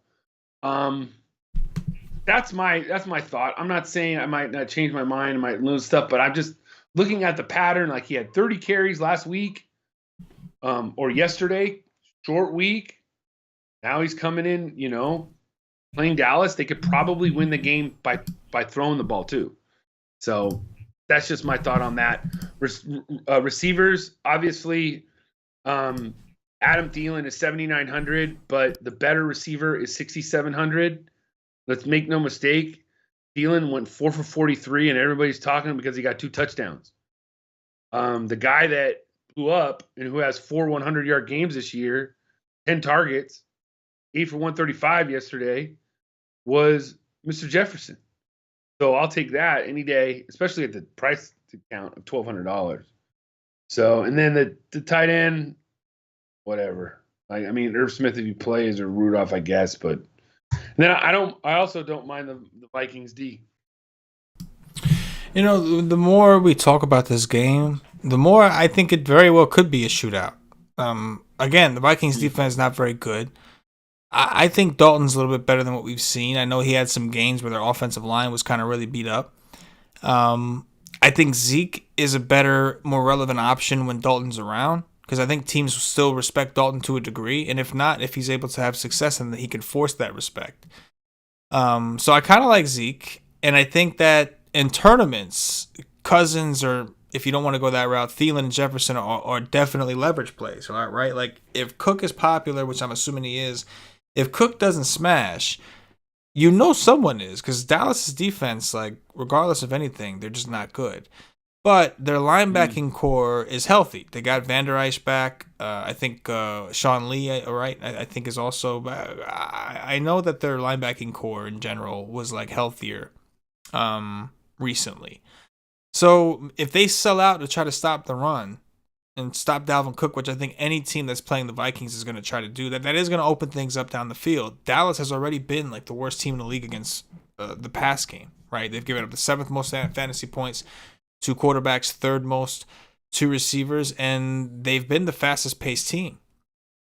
That's my thought. I'm not saying I might not change my mind, I might lose stuff, but I'm just looking at the pattern. Like, he had 30 carries last week, or yesterday, short week. Now he's coming in, playing Dallas. They could probably win the game by throwing the ball too. So that's just my thought on that. Receivers, obviously, Adam Thielen is 7,900, but the better receiver is 6,700. Let's make no mistake. Thielen went 4 for 43, and everybody's talking because he got 2 touchdowns. The guy that blew up and who has 4 100-yard games this year, 10 targets, 8 for 135 yesterday, was Mr. Jefferson. So I'll take that any day, especially at the price count of $1,200. So, and then the tight end, whatever. I mean, Irv Smith if he plays, or Rudolph, I guess. But then I also don't mind the Vikings D. The more we talk about this game, the more I think it very well could be a shootout. Again, the Vikings defense is not very good. I think Dalton's a little bit better than what we've seen. I know he had some games where their offensive line was kind of really beat up. I think Zeke is a better, more relevant option when Dalton's around because I think teams still respect Dalton to a degree. And if not, if he's able to have success, then he can force that respect. So I kind of like Zeke. And I think that in tournaments, Cousins or if you don't want to go that route, Thielen and Jefferson are definitely leverage plays, right? Like if Cook is popular, which I'm assuming he is, if Cook doesn't smash, you know someone is because Dallas's defense, like regardless of anything, they're just not good. But their linebacking core is healthy. They got Van Der Esch back. I think Sean Lee, right? I think is also. I know that their linebacking core in general was like healthier recently. So if they sell out to try to stop the run and stop Dalvin Cook, which I think any team that's playing the Vikings is going to try to do, that is going to open things up down the field. Dallas has already been like the worst team in the league against the pass game, right? They've given up the 7th most fantasy points, 2 quarterbacks, 3rd most, 2 receivers, and they've been the fastest paced team.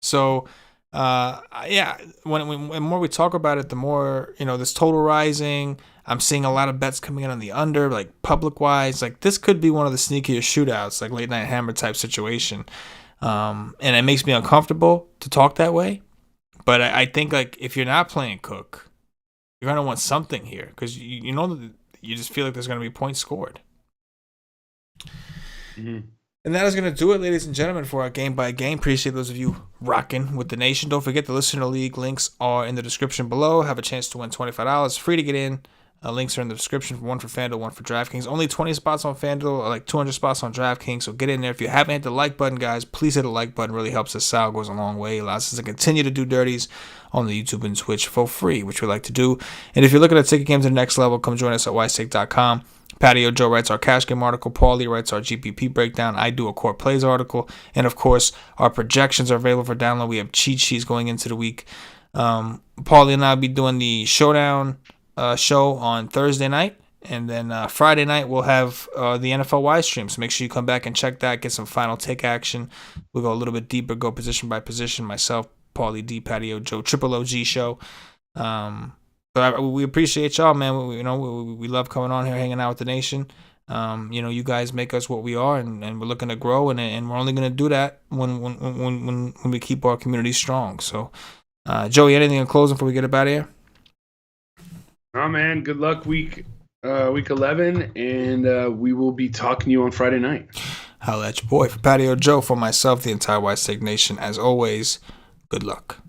So, yeah, when more we talk about it, the more, this total rising. I'm seeing a lot of bets coming in on the under, like public-wise. Like, this could be one of the sneakier shootouts, like late-night hammer type situation. And it makes me uncomfortable to talk that way. But I think, like, if you're not playing Cook, you're going to want something here because you know that you just feel like there's going to be points scored. Mm-hmm. And that is going to do it, ladies and gentlemen, for our game by game. Appreciate those of you rocking with the nation. Don't forget the Listener League links are in the description below. Have a chance to win $25. Free to get in. Links are in the description. One for FanDuel, one for DraftKings. Only 20 spots on FanDuel, like 200 spots on DraftKings. So get in there. If you haven't hit the like button, guys, please hit the like button. It really helps us out. Goes a long way. Allows us to continue to do dirties on the YouTube and Twitch for free, which we like to do. And if you're looking at taking games to the next level, come join us at wisestake.com. Patio Joe writes our cash game article. Paulie writes our GPP breakdown. I do a core plays article. And, of course, our projections are available for download. We have cheat sheets going into the week. Paulie and I will be doing the showdown show on Thursday night. And then Friday night, we'll have the NFL Wise stream. So make sure you come back and check that. Get some final take action. We'll go a little bit deeper, go position by position. Myself, Paulie D, Patio Joe, Triple OG show. But we appreciate y'all, man. We love coming on here, hanging out with the nation. You guys make us what we are, and we're looking to grow, and we're only going to do that when we keep our community strong. So, Joey, anything in closing before we get up out of here? Oh man, good luck week 11, and we will be talking to you on Friday night. Holla at your boy. For Patio Joe, for myself, the entire White Steak Nation, as always, good luck.